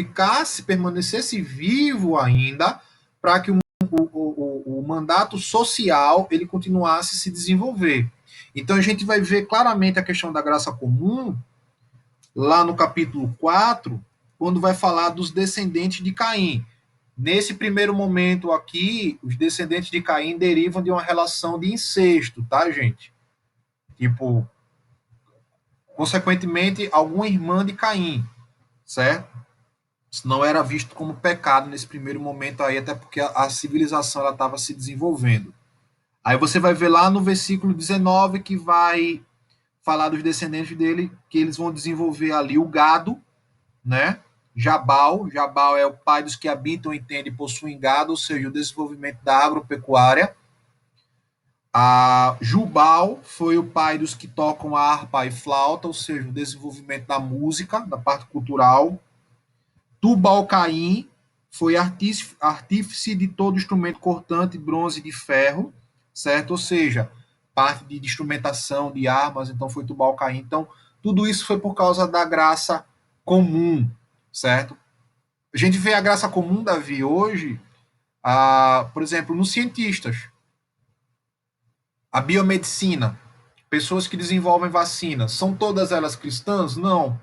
permanecesse vivo ainda, para que o mandato social ele continuasse a se desenvolver. Então a gente vai ver claramente a questão da graça comum lá no capítulo 4, quando vai falar dos descendentes de Caim. Nesse primeiro momento aqui, os descendentes de Caim derivam de uma relação de incesto, tá, gente? Tipo, consequentemente, alguma irmã de Caim, certo? Isso não era visto como pecado nesse primeiro momento aí, até porque a civilização ela estava se desenvolvendo. Aí você vai ver lá no versículo 19 que vai falar dos descendentes dele, que eles vão desenvolver ali o gado, né? Jabal é o pai dos que habitam, entendem e possuem gado, ou seja, o desenvolvimento da agropecuária. A Jubal foi o pai dos que tocam harpa e flauta, ou seja, o desenvolvimento da música, da parte cultural. Tubal-Caim foi artífice de todo instrumento cortante, bronze e de ferro, certo? Ou seja, parte de instrumentação, de armas, então foi Tubal-Caim. Então, tudo isso foi por causa da graça comum, certo? A gente vê a graça comum, Davi, hoje, por exemplo, nos cientistas, a biomedicina, pessoas que desenvolvem vacinas, são todas elas cristãs? Não.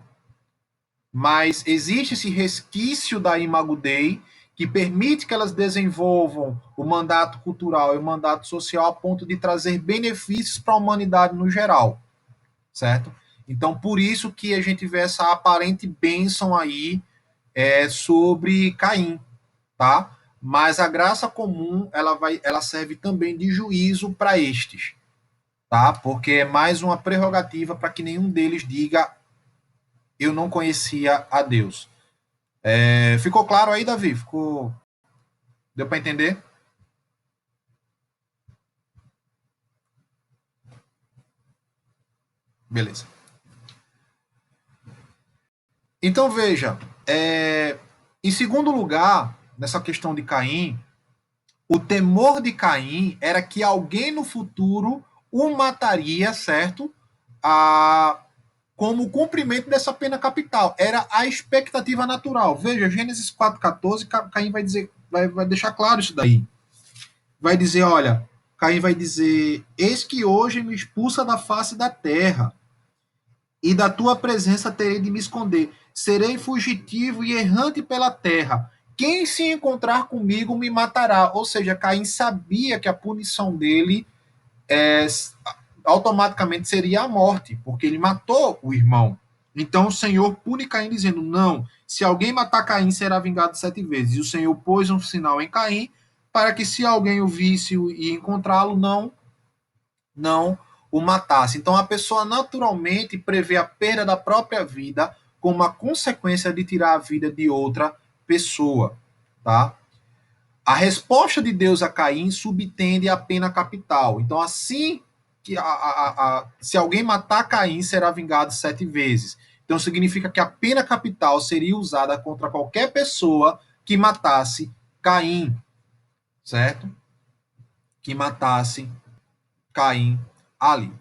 Mas existe esse resquício da Imago Dei que permite que elas desenvolvam o mandato cultural e o mandato social a ponto de trazer benefícios para a humanidade no geral, certo? Então, por isso que a gente vê essa aparente bênção aí sobre Caim, tá? Mas a graça comum ela serve também de juízo para estes, tá? Porque é mais uma prerrogativa para que nenhum deles diga eu não conhecia a Deus. Ficou claro aí, Davi? Deu para entender? Beleza. Então veja, em segundo lugar, nessa questão de Caim, o temor de Caim era que alguém no futuro o mataria, certo? Como cumprimento dessa pena capital. Era a expectativa natural. Veja, Gênesis 4,14, Caim vai dizer, vai deixar claro isso daí. Vai dizer, olha, Caim vai dizer, eis que hoje me expulsa da face da terra, e da tua presença terei de me esconder. Serei fugitivo e errante pela terra. Quem se encontrar comigo me matará. Ou seja, Caim sabia que a punição dele automaticamente seria a morte, porque ele matou o irmão. Então o Senhor pune Caim dizendo, não, se alguém matar Caim será vingado 7 vezes. E o Senhor pôs um sinal em Caim para que se alguém o visse e encontrá-lo, não o matasse. Então a pessoa naturalmente prevê a perda da própria vida como uma consequência de tirar a vida de outra pessoa, tá? A resposta de Deus a Caim subtende a pena capital. Então, assim que se alguém matar Caim, será vingado 7 vezes. Então, significa que a pena capital seria usada contra qualquer pessoa que matasse Caim, certo? Que matasse Caim ali.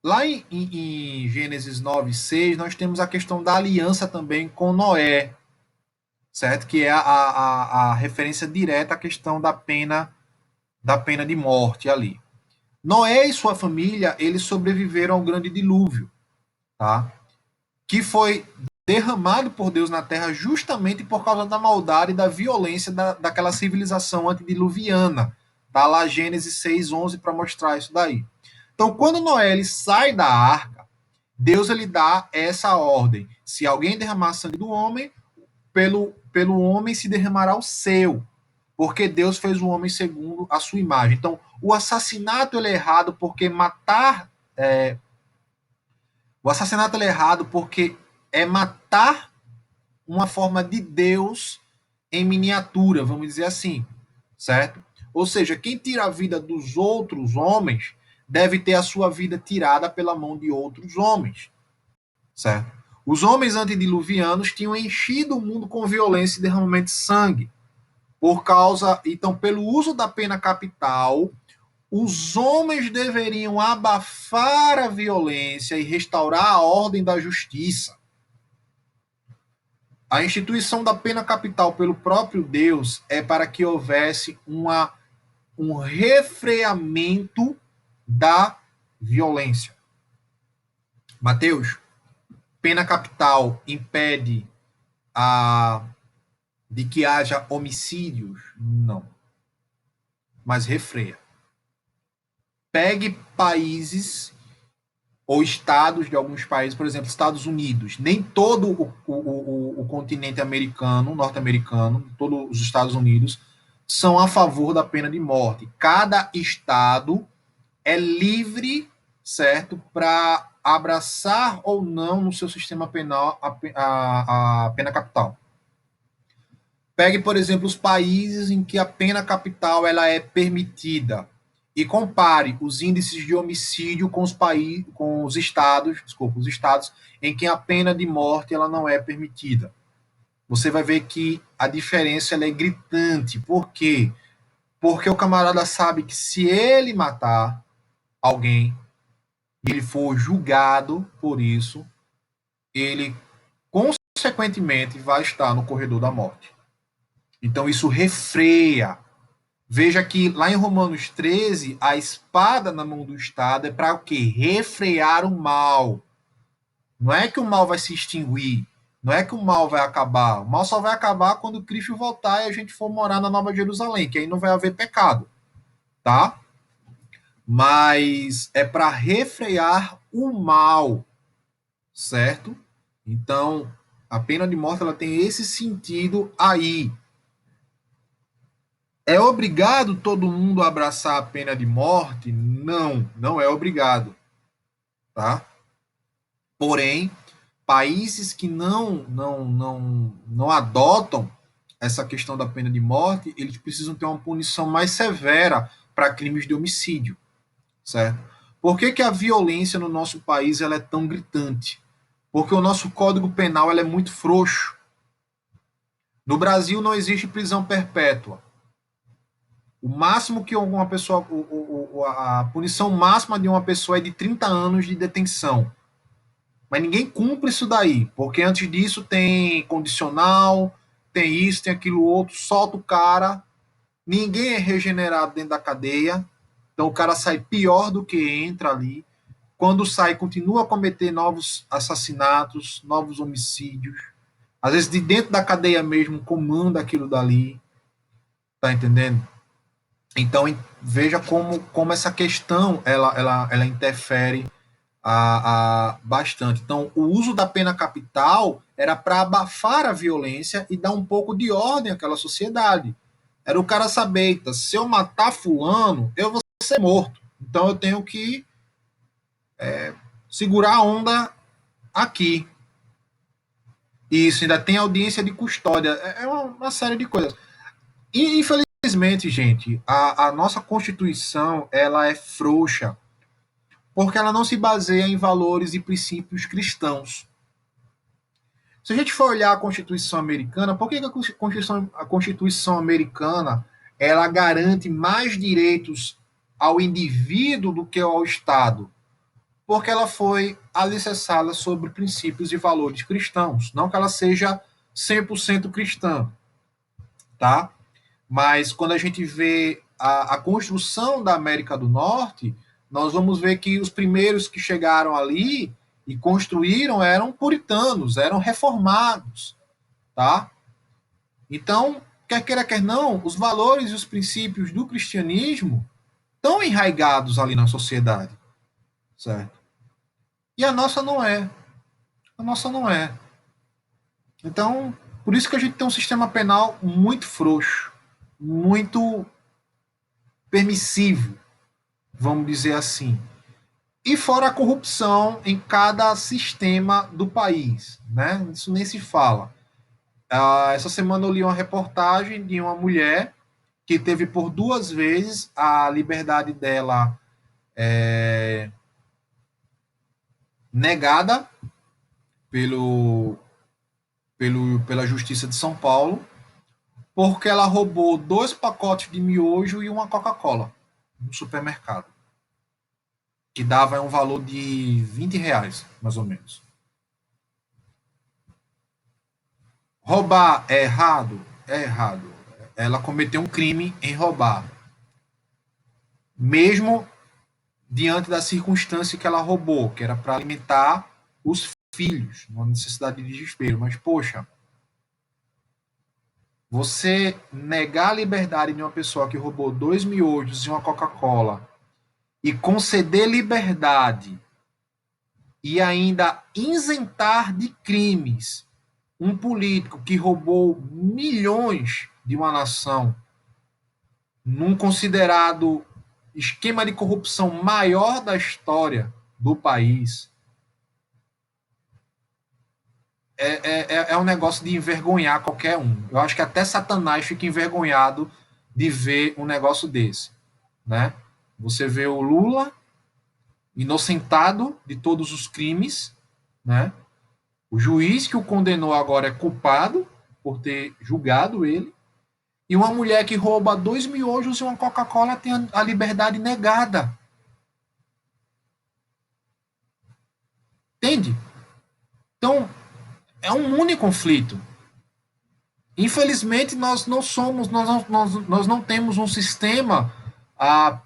Lá em Gênesis 9:6, nós temos a questão da aliança também com Noé, certo? Que é a referência direta à questão da pena de morte ali. Noé e sua família, eles sobreviveram ao grande dilúvio, tá? Que foi derramado por Deus na terra justamente por causa da maldade e da violência daquela civilização antediluviana. Tá lá Gênesis 6:11 para mostrar isso daí. Então, quando Noé ele sai da arca, Deus ele dá essa ordem. Se alguém derramar sangue do homem, pelo homem se derramará o seu, porque Deus fez o homem segundo a sua imagem. Então, o assassinato ele é errado porque o assassinato ele é errado porque é matar uma forma de Deus em miniatura, vamos dizer assim, certo? Ou seja, quem tira a vida dos outros homens deve ter a sua vida tirada pela mão de outros homens, certo? Os homens antediluvianos tinham enchido o mundo com violência e derramamento de sangue. Por causa, então, pelo uso da pena capital, os homens deveriam abafar a violência e restaurar a ordem da justiça. A instituição da pena capital pelo próprio Deus é para que houvesse um refreamento da violência. Mateus, pena capital impede de que haja homicídios? Não. Mas refreia. Pegue países ou estados de alguns países, por exemplo, Estados Unidos. Nem todo o continente americano, norte-americano, todos os Estados Unidos, são a favor da pena de morte. Cada estado é livre, certo, para abraçar ou não no seu sistema penal a pena capital. Pegue, por exemplo, os países em que a pena capital ela é permitida e compare os índices de homicídio com os estados em que a pena de morte ela não é permitida. Você vai ver que a diferença ela é gritante. Por quê? Porque o camarada sabe que se ele matar alguém e ele for julgado por isso, ele consequentemente vai estar no corredor da morte. Então isso refreia. Veja que lá em Romanos 13, a espada na mão do Estado é para o quê? Refrear o mal. Não é que o mal vai se extinguir, não é que o mal vai acabar. O mal só vai acabar quando Cristo voltar e a gente for morar na Nova Jerusalém, que aí não vai haver pecado, tá? Mas é para refrear o mal, certo? Então, a pena de morte ela tem esse sentido aí. É obrigado todo mundo a abraçar a pena de morte? Não, não é obrigado, tá? Porém, países que não adotam essa questão da pena de morte, eles precisam ter uma punição mais severa para crimes de homicídio, certo? Por que, que a violência no nosso país ela é tão gritante? Porque o nosso Código Penal ela é muito frouxo. No Brasil não existe prisão perpétua. O máximo que uma pessoa, a punição máxima de uma pessoa é de 30 anos de detenção. Mas ninguém cumpre isso daí, porque antes disso tem condicional, tem isso, tem aquilo outro, solta o cara, ninguém é regenerado dentro da cadeia, então o cara sai pior do que entra ali. Quando sai, continua a cometer novos assassinatos, novos homicídios. Às vezes de dentro da cadeia mesmo comanda aquilo dali, tá entendendo? Então veja como essa questão ela interfere bastante. Então, o uso da pena capital era para abafar a violência e dar um pouco de ordem àquela sociedade. Era o cara saber, eita, se eu matar fulano, eu vou ser morto. Então eu tenho que segurar a onda aqui. E isso ainda tem audiência de custódia. É uma série de coisas. E, infelizmente, gente, a nossa Constituição ela é frouxa porque ela não se baseia em valores e princípios cristãos. Se a gente for olhar a Constituição americana, por que a Constituição americana ela garante mais direitos ao indivíduo do que ao Estado? Porque ela foi alicerçada sobre princípios e valores cristãos. Não que ela seja 100% cristã, tá? Mas quando a gente vê a construção da América do Norte, nós vamos ver que os primeiros que chegaram ali e construíram eram puritanos, eram reformados, tá? Então, quer queira, quer não, os valores e os princípios do cristianismo estão enraigados ali na sociedade, certo? E a nossa não é. A nossa não é. Então, por isso que a gente tem um sistema penal muito frouxo, muito permissivo, vamos dizer assim. E fora a corrupção em cada sistema do país, né? Isso nem se fala. Essa semana eu li uma reportagem de uma mulher que teve por 2 vezes a liberdade dela negada pelo, pela Justiça de São Paulo, porque ela roubou 2 pacotes de miojo e uma Coca-Cola no supermercado, que dava um valor de R$ 20, mais ou menos. Roubar é errado? É errado. Ela cometeu um crime em roubar. Mesmo diante da circunstância que ela roubou, que era para alimentar os filhos, uma necessidade de desespero. Mas, poxa, você negar a liberdade de uma pessoa que roubou 2 miojos e uma Coca-Cola e conceder liberdade e ainda isentar de crimes um político que roubou milhões de uma nação num considerado esquema de corrupção maior da história do país, é um negócio de envergonhar qualquer um. Eu acho que até Satanás fica envergonhado de ver um negócio desse, né? Você vê o Lula inocentado de todos os crimes, né? O juiz que o condenou agora é culpado por ter julgado ele. E uma mulher que rouba 2 miojos e uma Coca-Cola tem a liberdade negada. Entende? Então, é um único conflito. Infelizmente, nós não somos, nós não temos um sistema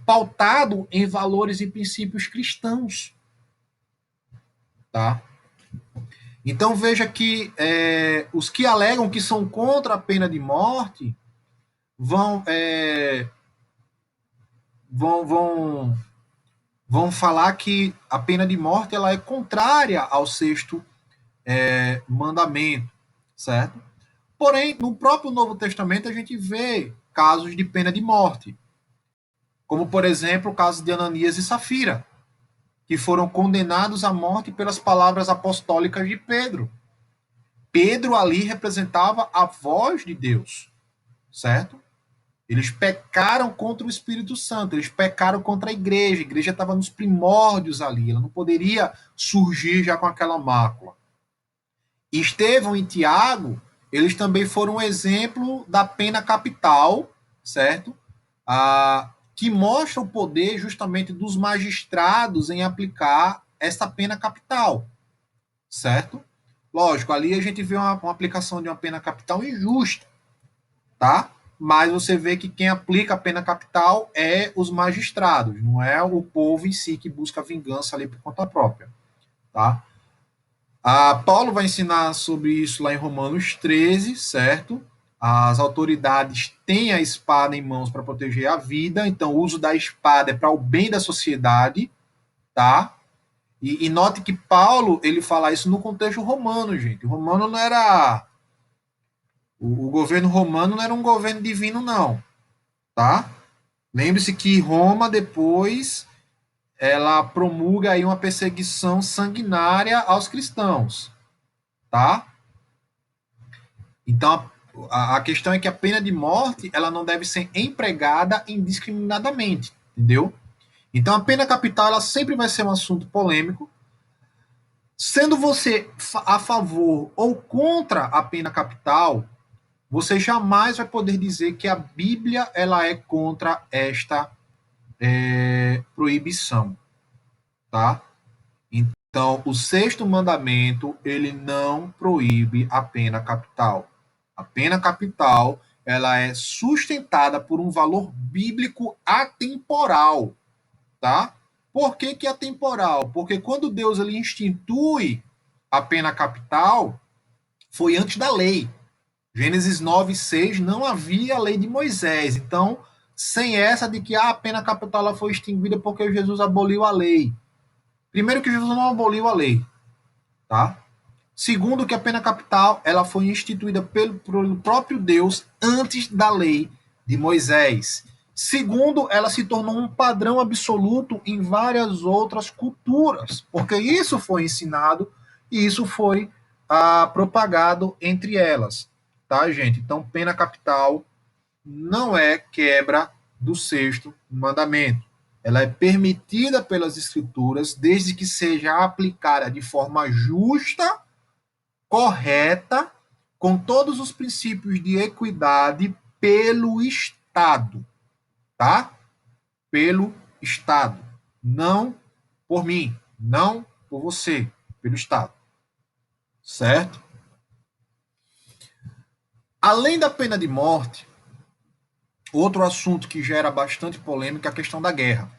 pautado em valores e princípios cristãos. Tá? Então, veja que os que alegam que são contra a pena de morte vão, vão, vão, vão falar que a pena de morte ela é contrária ao sexto mandamento, certo? Porém, no próprio Novo Testamento, a gente vê casos de pena de morte, como, por exemplo, o caso de Ananias e Safira, que foram condenados à morte pelas palavras apostólicas de Pedro. Pedro ali representava a voz de Deus, certo? Eles pecaram contra o Espírito Santo, eles pecaram contra a igreja estava nos primórdios ali, ela não poderia surgir já com aquela mácula. Estevão e Tiago, eles também foram um exemplo da pena capital, certo? Que mostra o poder justamente dos magistrados em aplicar essa pena capital, certo? Lógico, ali a gente vê uma aplicação de uma pena capital injusta, tá? Mas você vê que quem aplica a pena capital é os magistrados, não é o povo em si que busca vingança ali por conta própria, tá? Paulo vai ensinar sobre isso lá em Romanos 13, certo? As autoridades têm a espada em mãos para proteger a vida, então o uso da espada é para o bem da sociedade, tá? E note que Paulo ele fala isso no contexto romano, gente. O romano não era o governo romano não era um governo divino, não, tá? Lembre-se que Roma depois ela promulga aí uma perseguição sanguinária aos cristãos, tá? Então, a questão é que a pena de morte ela não deve ser empregada indiscriminadamente, entendeu? Então, a pena capital ela sempre vai ser um assunto polêmico. Sendo você a favor ou contra a pena capital, você jamais vai poder dizer que a Bíblia ela é contra esta proibição, tá? Então, o sexto mandamento, ele não proíbe a pena capital. A pena capital, ela é sustentada por um valor bíblico atemporal, tá? Por que que é atemporal? Porque quando Deus ele institui a pena capital, foi antes da lei. Gênesis 9:6 não havia a lei de Moisés. Então, sem essa de que a pena capital ela foi extinguida porque Jesus aboliu a lei. Primeiro que Jesus não aboliu a lei, tá? Segundo que a pena capital ela foi instituída pelo próprio Deus antes da lei de Moisés. Segundo, ela se tornou um padrão absoluto em várias outras culturas, porque isso foi ensinado e isso foi propagado entre elas, tá, gente? Então, pena capital não é quebra do sexto mandamento. Ela é permitida pelas escrituras desde que seja aplicada de forma justa, correta, com todos os princípios de equidade pelo Estado, tá? Pelo Estado, não por mim, não por você, pelo Estado, certo? Além da pena de morte, outro assunto que gera bastante polêmica é a questão da guerra.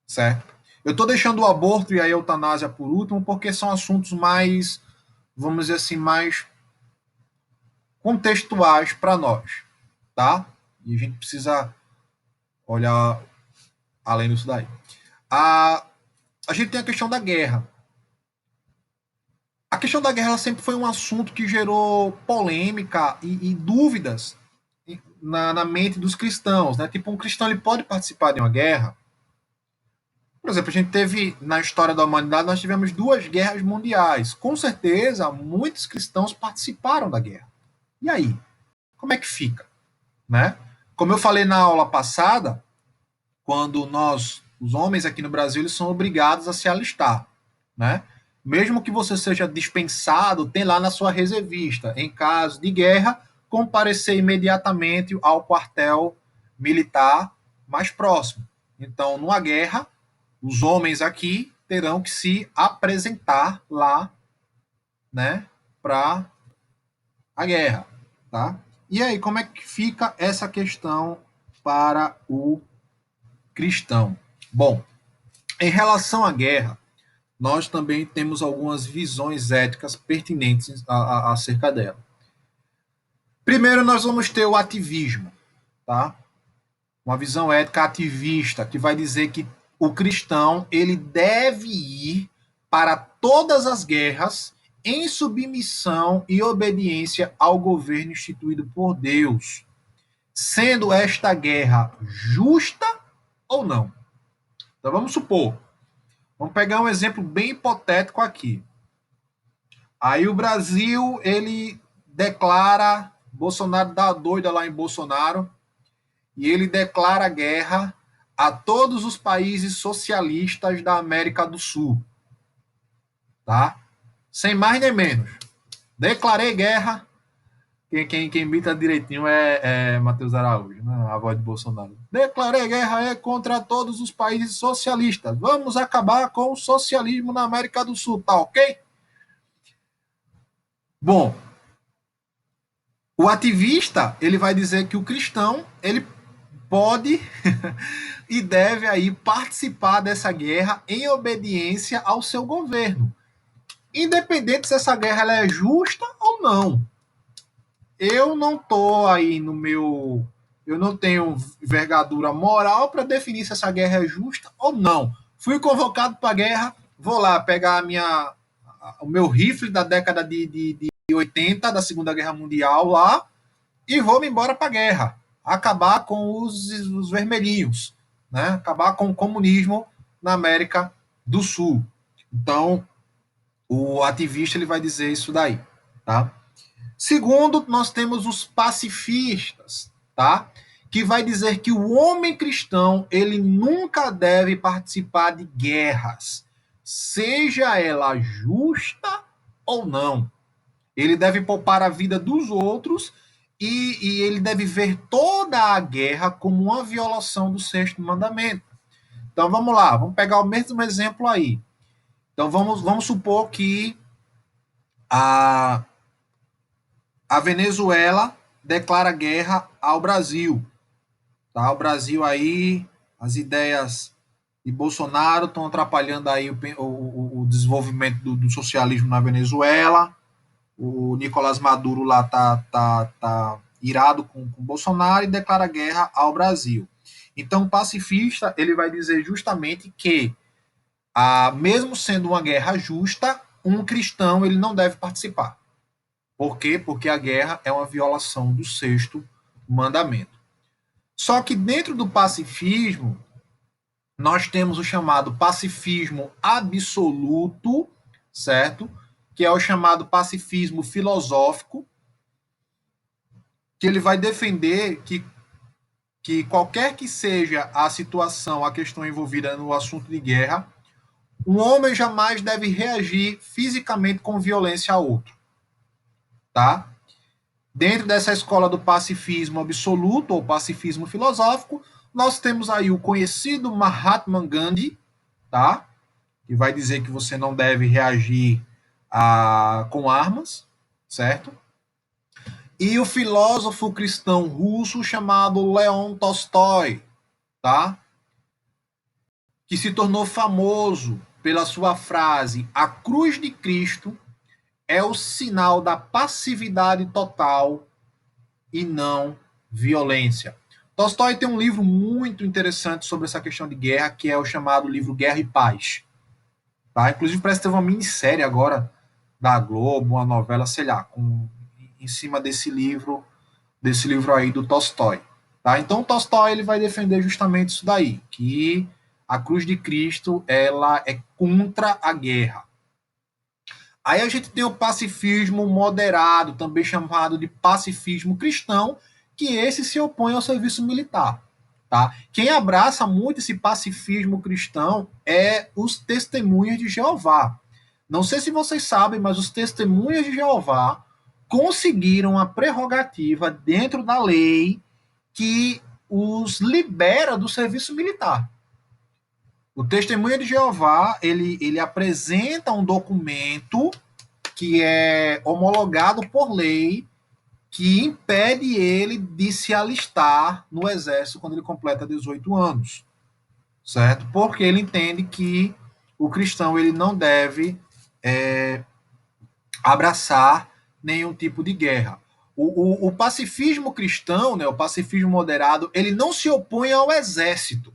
certo? Eu estou deixando o aborto e a eutanásia por último porque são assuntos mais, vamos dizer assim, mais contextuais para nós, tá? E a gente precisa olhar além disso daí. A, a gente tem a questão da guerra. A questão da guerra sempre foi um assunto que gerou polêmica e dúvidas na mente dos cristãos, né? Tipo, um cristão ele pode participar de uma guerra. Por exemplo, a gente teve na história da humanidade nós tivemos duas guerras mundiais. Com certeza, muitos cristãos participaram da guerra. E aí, como é que fica, né? Como eu falei na aula passada, quando nós, os homens aqui no Brasil, eles são obrigados a se alistar, né? Mesmo que você seja dispensado, tem lá na sua reservista, em caso de guerra, comparecer imediatamente ao quartel militar mais próximo. Então, numa guerra, os homens aqui terão que se apresentar lá, né, para a guerra, tá? E aí, como é que fica essa questão para o cristão? Bom, em relação à guerra, nós também temos algumas visões éticas pertinentes acerca dela. Primeiro, nós vamos ter o ativismo, tá? Uma visão ética ativista que vai dizer que o cristão ele deve ir para todas as guerras em submissão e obediência ao governo instituído por Deus, sendo esta guerra justa ou não. Então vamos supor, vamos pegar um exemplo bem hipotético aqui. Aí o Brasil, ele declara, Bolsonaro dá doida lá em Bolsonaro, e ele declara guerra a todos os países socialistas da América do Sul, tá? Sem mais nem menos. Declarei guerra. Quem imita direitinho é Matheus Araújo, né? A voz de Bolsonaro. Declarei guerra contra todos os países socialistas. Vamos acabar com o socialismo na América do Sul, tá ok? Bom, o ativista, ele vai dizer que o cristão, ele pode e deve aí participar dessa guerra em obediência ao seu governo, independente se essa guerra ela é justa ou não. Eu não tô aí no meu, eu não tenho envergadura moral para definir se essa guerra é justa ou não. Fui convocado para a guerra, vou lá pegar o meu rifle da década de 80 da Segunda Guerra Mundial lá e vou me embora para a guerra, acabar com os vermelhinhos, né? Acabar com o comunismo na América do Sul. Então, o ativista ele vai dizer isso daí, tá? Segundo, nós temos os pacifistas, tá? Que vai dizer que o homem cristão ele nunca deve participar de guerras, seja ela justa ou não. Ele deve poupar a vida dos outros e ele deve ver toda a guerra como uma violação do sexto mandamento. Então vamos lá, vamos pegar o mesmo exemplo aí. Então vamos supor que a, a Venezuela declara guerra ao Brasil. Tá? O Brasil aí, as ideias de Bolsonaro estão atrapalhando aí o desenvolvimento do socialismo na Venezuela. O Nicolás Maduro lá tá irado com Bolsonaro e declara guerra ao Brasil. Então, o pacifista ele vai dizer justamente que, mesmo sendo uma guerra justa, um cristão ele não deve participar. Por quê? Porque a guerra é uma violação do sexto mandamento. Só que dentro do pacifismo, nós temos o chamado pacifismo absoluto, certo? Que é o chamado pacifismo filosófico, que ele vai defender que qualquer que seja a situação, a questão envolvida no assunto de guerra, um homem jamais deve reagir fisicamente com violência a outro, tá? Dentro dessa escola do pacifismo absoluto ou pacifismo filosófico, nós temos aí o conhecido Mahatma Gandhi, tá? Que vai dizer que você não deve reagir com armas, certo? E o filósofo cristão russo chamado Leon Tolstói, tá? que se tornou famoso pela sua frase: "A cruz de Cristo é o sinal da passividade total e não violência". Tolstói tem um livro muito interessante sobre essa questão de guerra, que é o chamado livro Guerra e Paz. Tá? Inclusive, parece que teve uma minissérie agora da Globo, uma novela, sei lá, em cima desse livro aí do Tolstói. Tá? Então, Tolstói ele vai defender justamente isso daí, que a cruz de Cristo ela é contra a guerra. Aí a gente tem o pacifismo moderado, também chamado de pacifismo cristão, que esse se opõe ao serviço militar. Tá? Quem abraça muito esse pacifismo cristão é os testemunhas de Jeová. Não sei se vocês sabem, mas os testemunhas de Jeová conseguiram a prerrogativa dentro da lei que os libera do serviço militar. O testemunha de Jeová, ele apresenta um documento que é homologado por lei que impede ele de se alistar no exército quando ele completa 18 anos, certo? Porque ele entende que o cristão ele não deve abraçar nenhum tipo de guerra. O pacifismo cristão, né, o pacifismo moderado, ele não se opõe ao exército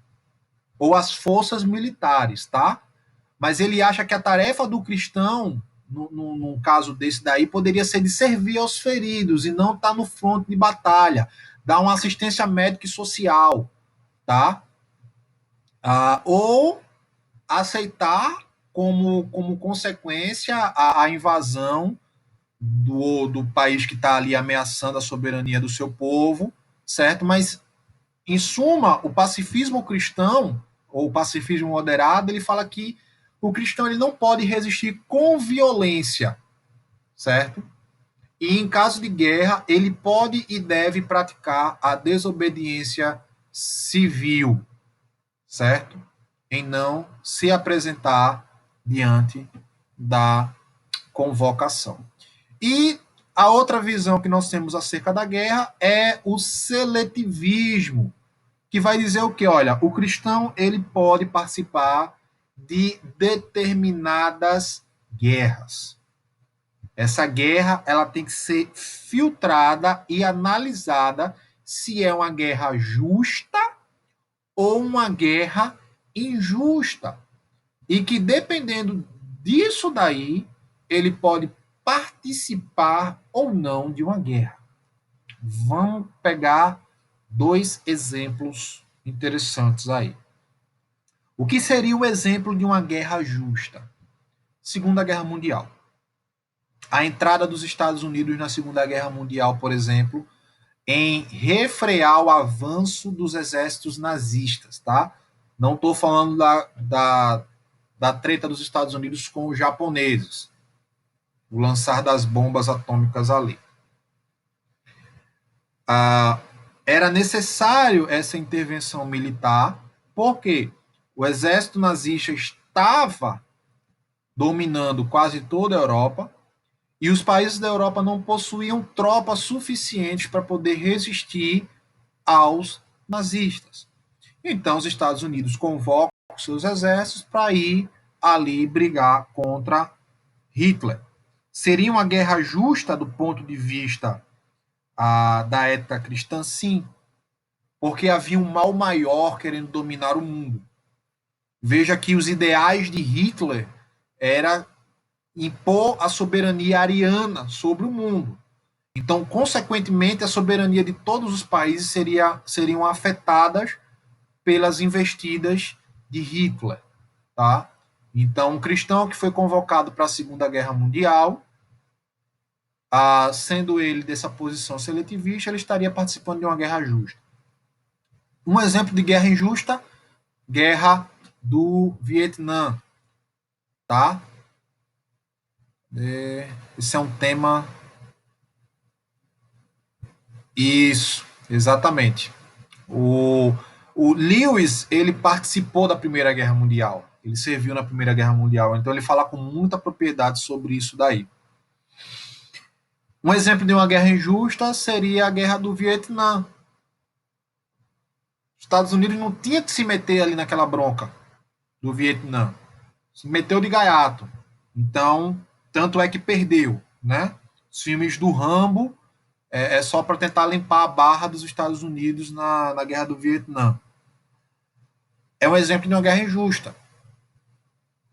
ou às forças militares, tá? Mas ele acha que a tarefa do cristão, num caso desse daí, poderia ser de servir aos feridos e não estar no fronte de batalha, dar uma assistência médica e social, tá? Ou aceitar como consequência a invasão do país que está ali ameaçando a soberania do seu povo, certo? Mas, em suma, o pacifismo cristão, ou o pacifismo moderado, ele fala que o cristão ele não pode resistir com violência, certo? E em caso de guerra, ele pode e deve praticar a desobediência civil, certo? Em não se apresentar diante da convocação. E a outra visão que nós temos acerca da guerra é o seletivismo, que vai dizer o que? Olha, o cristão ele pode participar de determinadas guerras. Essa guerra ela tem que ser filtrada e analisada se é uma guerra justa ou uma guerra injusta. E que dependendo disso daí, ele pode participar ou não de uma guerra. Vamos pegar dois exemplos interessantes aí. O que seria o exemplo de uma guerra justa? Segunda Guerra Mundial. A entrada dos Estados Unidos na Segunda Guerra Mundial, por exemplo, em refrear o avanço dos exércitos nazistas, tá? Não estou falando da treta dos Estados Unidos com os japoneses, o lançar das bombas atômicas ali. Era necessário essa intervenção militar, porque o exército nazista estava dominando quase toda a Europa e os países da Europa não possuíam tropas suficientes para poder resistir aos nazistas. Então, os Estados Unidos convocam seus exércitos para ir ali brigar contra Hitler. Seria uma guerra justa do ponto de vista da ética cristã? Sim, porque havia um mal maior querendo dominar o mundo. Veja que os ideais de Hitler era impor a soberania ariana sobre o mundo. Então, consequentemente, a soberania de todos os países seriam afetadas pelas investidas de Hitler, tá? Então, um cristão que foi convocado para a Segunda Guerra Mundial, sendo ele dessa posição seletivista, ele estaria participando de uma guerra justa. Um exemplo de guerra injusta, guerra do Vietnã, tá? Esse é um tema. Isso, exatamente. O Lewis, ele participou da Primeira Guerra Mundial. Ele serviu na Primeira Guerra Mundial. Então ele fala com muita propriedade sobre isso daí. Um exemplo de uma guerra injusta seria a Guerra do Vietnã. Os Estados Unidos não tinha que se meter ali naquela bronca. do Vietnã. Se meteu de gaiato. Então, tanto é que perdeu, né? Os filmes do Rambo é só para tentar limpar a barra dos Estados Unidos na Guerra do Vietnã. É um exemplo de uma guerra injusta.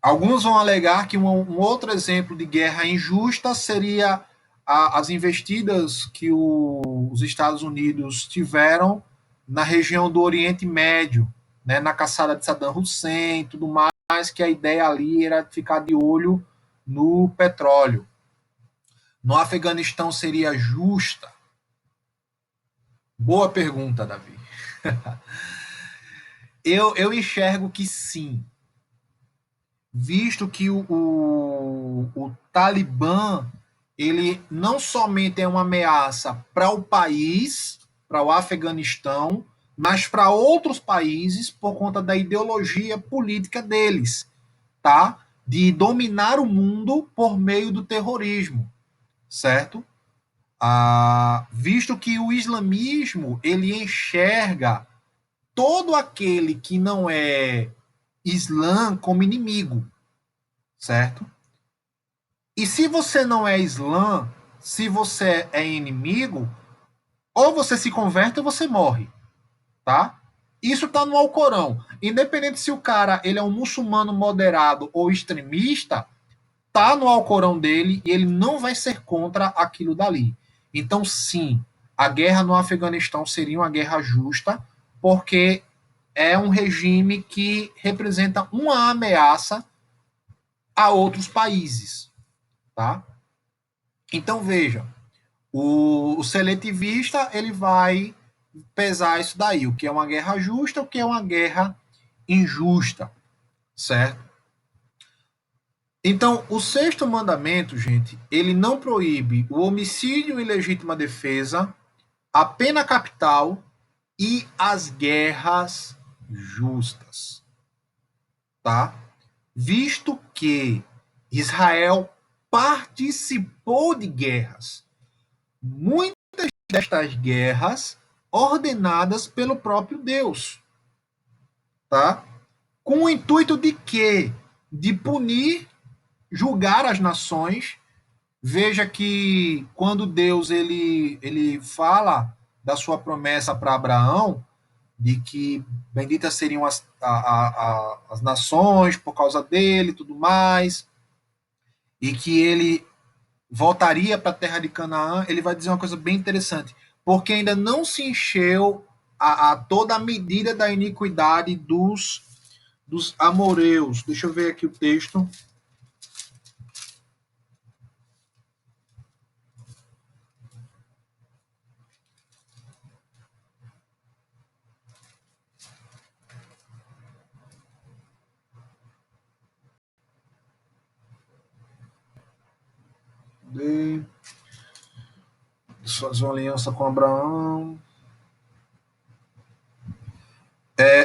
Alguns vão alegar que um outro exemplo de guerra injusta seria as investidas que os Estados Unidos tiveram na região do Oriente Médio, né, na caçada de Saddam Hussein e tudo mais, que a ideia ali era ficar de olho no petróleo. No Afeganistão seria justa? Boa pergunta, Davi. Eu enxergo que sim, visto que o Talibã ele não somente é uma ameaça para o país, para o Afeganistão, mas para outros países por conta da ideologia política deles, tá? De dominar o mundo por meio do terrorismo, certo? Visto que o islamismo ele enxerga todo aquele que não é Islã como inimigo, certo? E se você não é Islã, se você é inimigo, ou você se converte ou você morre, tá? Isso está no Alcorão. Independente se o cara ele é um muçulmano moderado ou extremista, tá no Alcorão dele e ele não vai ser contra aquilo dali. Então, sim, a guerra no Afeganistão seria uma guerra justa, porque é um regime que representa uma ameaça a outros países, tá? Então veja, o seletivista ele vai pesar isso daí, o que é uma guerra justa, o que é uma guerra injusta, certo? Então, o sexto mandamento, gente, ele não proíbe o homicídio e legítima defesa, a pena capital e as guerras justas, tá? Visto que Israel participou de guerras, muitas destas guerras ordenadas pelo próprio Deus, tá? Com o intuito de quê? De punir, julgar as nações. Veja que quando Deus ele fala da sua promessa para Abraão, de que benditas seriam as nações por causa dele e tudo mais, e que ele voltaria para a terra de Canaã, ele vai dizer uma coisa bem interessante, porque ainda não se encheu a toda a medida da iniquidade dos amoreus. Deixa eu ver aqui o texto. De sua aliança com Abraão.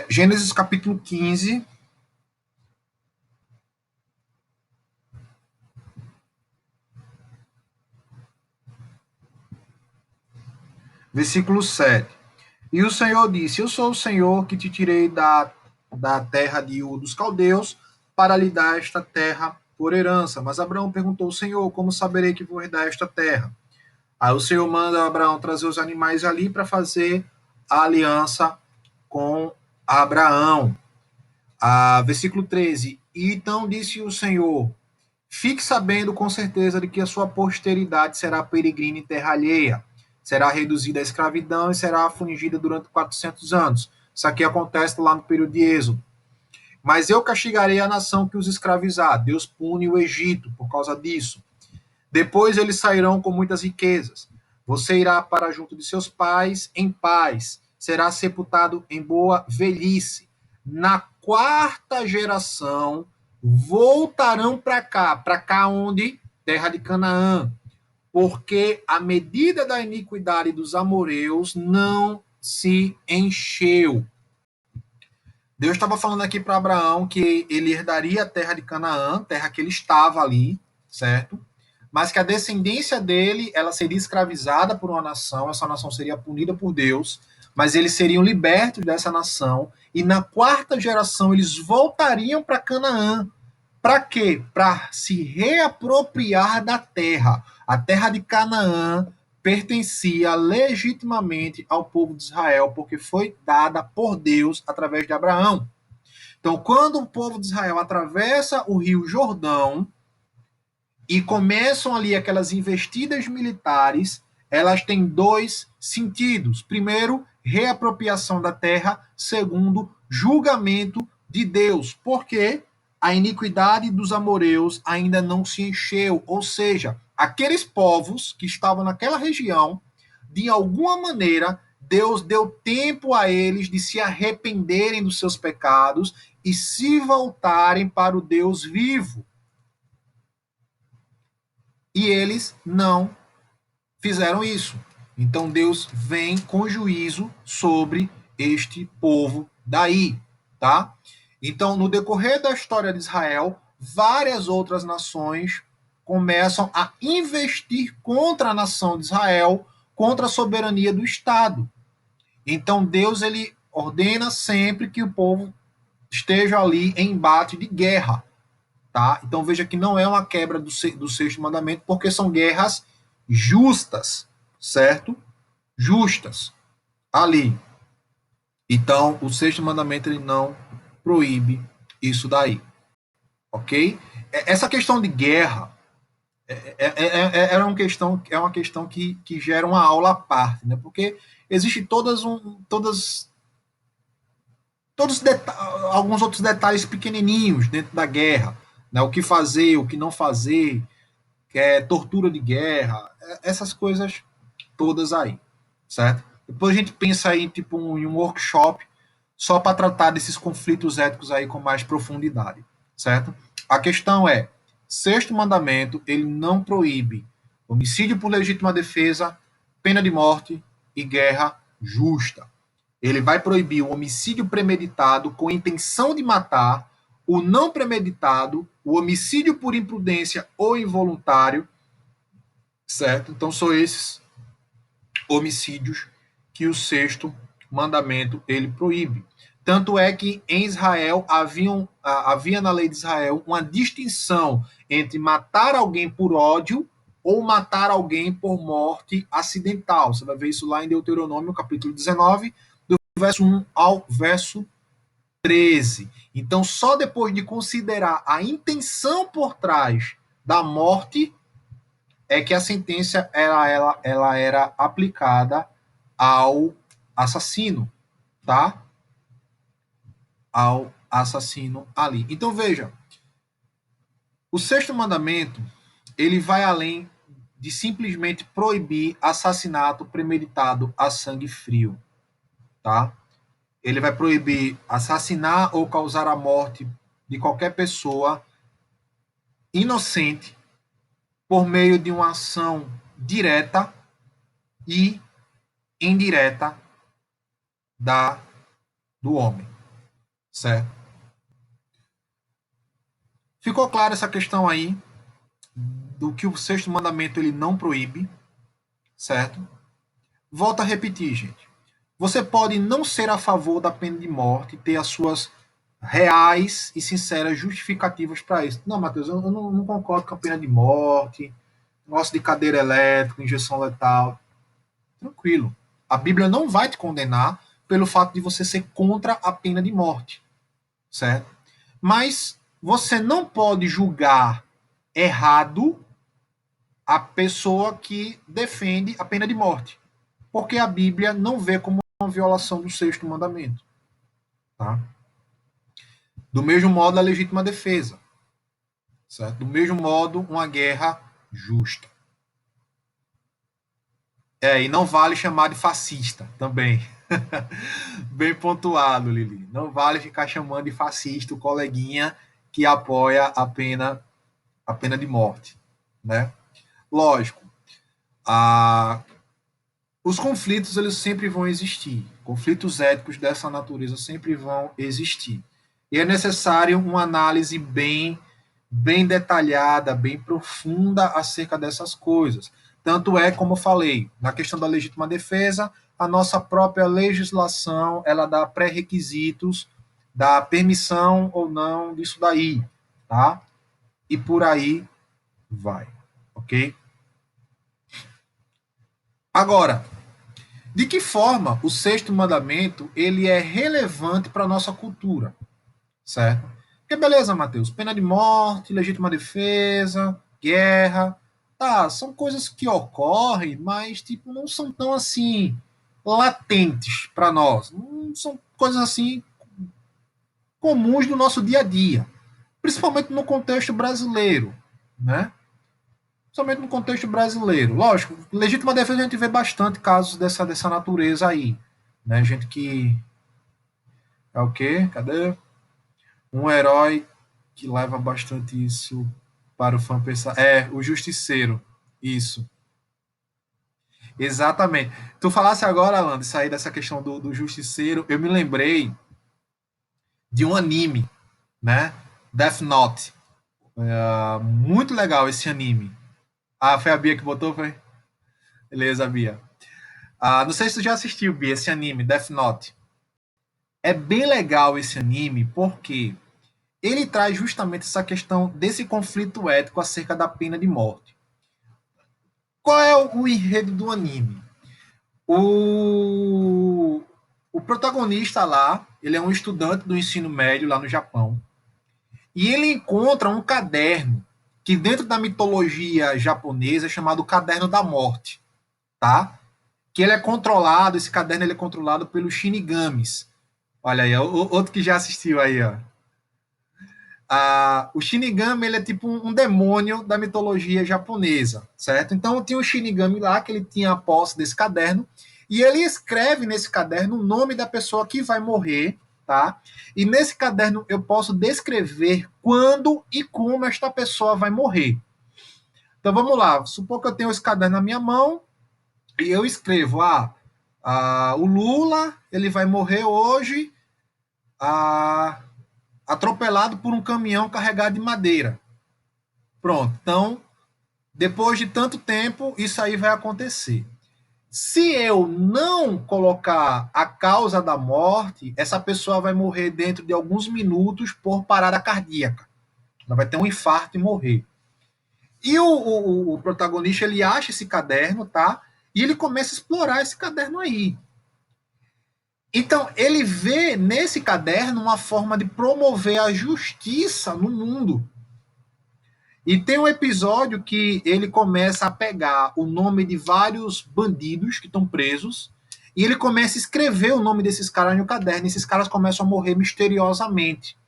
Gênesis capítulo 15. Versículo 7. E o Senhor disse: Eu sou o Senhor que te tirei da terra dos caldeus para lhe dar esta terra por herança. Mas Abraão perguntou: Senhor, como saberei que vou herdar esta terra? Aí o Senhor manda Abraão trazer os animais ali para fazer a aliança com Abraão. Versículo 13. E então disse o Senhor: Fique sabendo com certeza de que a sua posteridade será peregrina em terra alheia, será reduzida à escravidão e será afligida durante 400 anos. Isso aqui acontece lá no período de Êxodo. Mas eu castigarei a nação que os escravizar. Deus pune o Egito por causa disso. Depois eles sairão com muitas riquezas. Você irá para junto de seus pais em paz. Será sepultado em boa velhice. Na quarta geração, voltarão para cá. Para cá onde? Terra de Canaã. Porque a medida da iniquidade dos amoreus não se encheu. Deus estava falando aqui para Abraão que ele herdaria a terra de Canaã, terra que ele estava ali, certo? Mas que a descendência dele, ela seria escravizada por uma nação, essa nação seria punida por Deus, mas eles seriam libertos dessa nação, e na quarta geração eles voltariam para Canaã. Para quê? Para se reapropriar da terra. A terra de Canaã pertencia legitimamente ao povo de Israel, porque foi dada por Deus através de Abraão. Então, quando o povo de Israel atravessa o rio Jordão e começam ali aquelas investidas militares, elas têm dois sentidos. Primeiro, reapropriação da terra. Segundo, julgamento de Deus. Porque a iniquidade dos amoreus ainda não se encheu. Ou seja, aqueles povos que estavam naquela região, de alguma maneira, Deus deu tempo a eles de se arrependerem dos seus pecados e se voltarem para o Deus vivo. E eles não fizeram isso. Então Deus vem com juízo sobre este povo daí, tá? Então, no decorrer da história de Israel, várias outras nações começam a investir contra a nação de Israel, contra a soberania do Estado. Então Deus ele ordena sempre que o povo esteja ali em embate de guerra. Tá? Então veja que não é uma quebra do sexto mandamento, porque são guerras justas, certo? Justas. Ali. Então, o sexto mandamento ele não proíbe isso daí. Ok? Essa questão de guerra é uma questão que gera uma aula à parte, né? Porque existe alguns outros detalhes pequenininhos dentro da guerra, né? O que fazer, o que não fazer, que é tortura de guerra, essas coisas todas aí, certo? Depois a gente pensa aí tipo em um workshop só para tratar desses conflitos éticos aí com mais profundidade, certo? A questão é, sexto mandamento, ele não proíbe homicídio por legítima defesa, pena de morte e guerra justa. Ele vai proibir o homicídio premeditado com intenção de matar, o não premeditado, o homicídio por imprudência ou involuntário, certo? Então são esses homicídios que o sexto mandamento ele proíbe. Tanto é que em Israel havia na lei de Israel uma distinção entre matar alguém por ódio ou matar alguém por morte acidental. Você vai ver isso lá em Deuteronômio, capítulo 19, do verso 1 ao verso 13. Então, só depois de considerar a intenção por trás da morte é que a sentença ela era aplicada ao assassino, tá? Ao assassino ali. Então, veja, o sexto mandamento, ele vai além de simplesmente proibir assassinato premeditado a sangue frio, tá? Ele vai proibir assassinar ou causar a morte de qualquer pessoa inocente por meio de uma ação direta e indireta do homem, certo? Ficou clara essa questão aí do que o sexto mandamento ele não proíbe, certo? Volto a repetir, gente. Você pode não ser a favor da pena de morte, ter as suas reais e sinceras justificativas para isso. Não, Matheus, eu não concordo com a pena de morte, negócio de cadeira elétrica, injeção letal. Tranquilo. A Bíblia não vai te condenar pelo fato de você ser contra a pena de morte, certo? Mas você não pode julgar errado a pessoa que defende a pena de morte, porque a Bíblia não vê como uma violação do sexto mandamento, tá? Do mesmo modo, a legítima defesa, certo? Do mesmo modo, uma guerra justa. E não vale chamar de fascista também. Bem pontuado, Lili. Não vale ficar chamando de fascista o coleguinha que apoia a pena de morte, né? Lógico, os conflitos eles sempre vão existir. Conflitos éticos dessa natureza sempre vão existir. E é necessário uma análise bem detalhada, bem profunda acerca dessas coisas. Tanto é, como eu falei, na questão da legítima defesa, a nossa própria legislação, ela dá pré-requisitos da permissão ou não disso daí, tá? E por aí vai, ok? Agora, de que forma o sexto mandamento ele é relevante para a nossa cultura, certo? Porque beleza, Matheus, pena de morte, legítima defesa, guerra, tá, são coisas que ocorrem, mas tipo não são tão assim latentes para nós, não são coisas assim comuns do nosso dia a dia, principalmente no contexto brasileiro, né? Somente no contexto brasileiro. Lógico, legítima defesa a gente vê bastante casos dessa natureza aí. Né? Gente que. É o quê? Cadê? Um herói que leva bastante isso para o fã pensar. É, o Justiceiro. Isso. Exatamente. Tu falasse agora, Alan, de sair dessa questão do Justiceiro, eu me lembrei de um anime, né? Death Note. Muito legal esse anime. Ah, foi a Bia que botou, foi? Beleza, Bia. Não sei se tu já assistiu, Bia, esse anime, Death Note. É bem legal esse anime porque ele traz justamente essa questão desse conflito ético acerca da pena de morte. Qual é o enredo do anime? O, o protagonista lá, ele é um estudante do ensino médio lá no Japão, e ele encontra um caderno que dentro da mitologia japonesa é chamado Caderno da Morte, tá? Que ele é controlado, esse caderno ele é controlado pelos Shinigamis. Olha aí, outro que já assistiu aí, ó. O Shinigami ele é tipo um demônio da mitologia japonesa, certo? Então tinha um Shinigami lá que ele tinha a posse desse caderno e ele escreve nesse caderno o nome da pessoa que vai morrer, tá? E nesse caderno eu posso descrever quando e como esta pessoa vai morrer. Então vamos lá, supor que eu tenho esse caderno na minha mão e eu escrevo, o Lula ele vai morrer hoje, atropelado por um caminhão carregado de madeira. Pronto. Então, depois de tanto tempo, isso aí vai acontecer. Se eu não colocar a causa da morte, essa pessoa vai morrer dentro de alguns minutos por parada cardíaca. Ela vai ter um infarto e morrer. E o protagonista ele acha esse caderno, tá? E ele começa a explorar esse caderno aí. Então, ele vê nesse caderno uma forma de promover a justiça no mundo. E tem um episódio que ele começa a pegar o nome de vários bandidos que estão presos e ele começa a escrever o nome desses caras no caderno. E esses caras começam a morrer misteriosamente.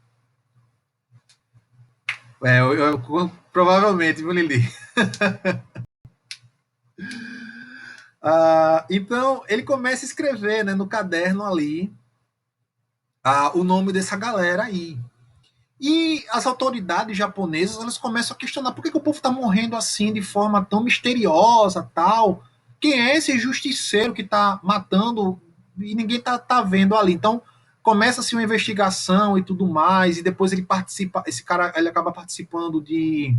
Provavelmente, viu, Lili? Então, ele começa a escrever, né, no caderno ali o nome dessa galera aí. E as autoridades japonesas elas começam a questionar por que o povo está morrendo assim de forma tão misteriosa, tal. Quem é esse justiceiro que está matando e ninguém tá vendo ali? Então começa-se uma investigação e tudo mais e depois ele participa, esse cara ele acaba participando de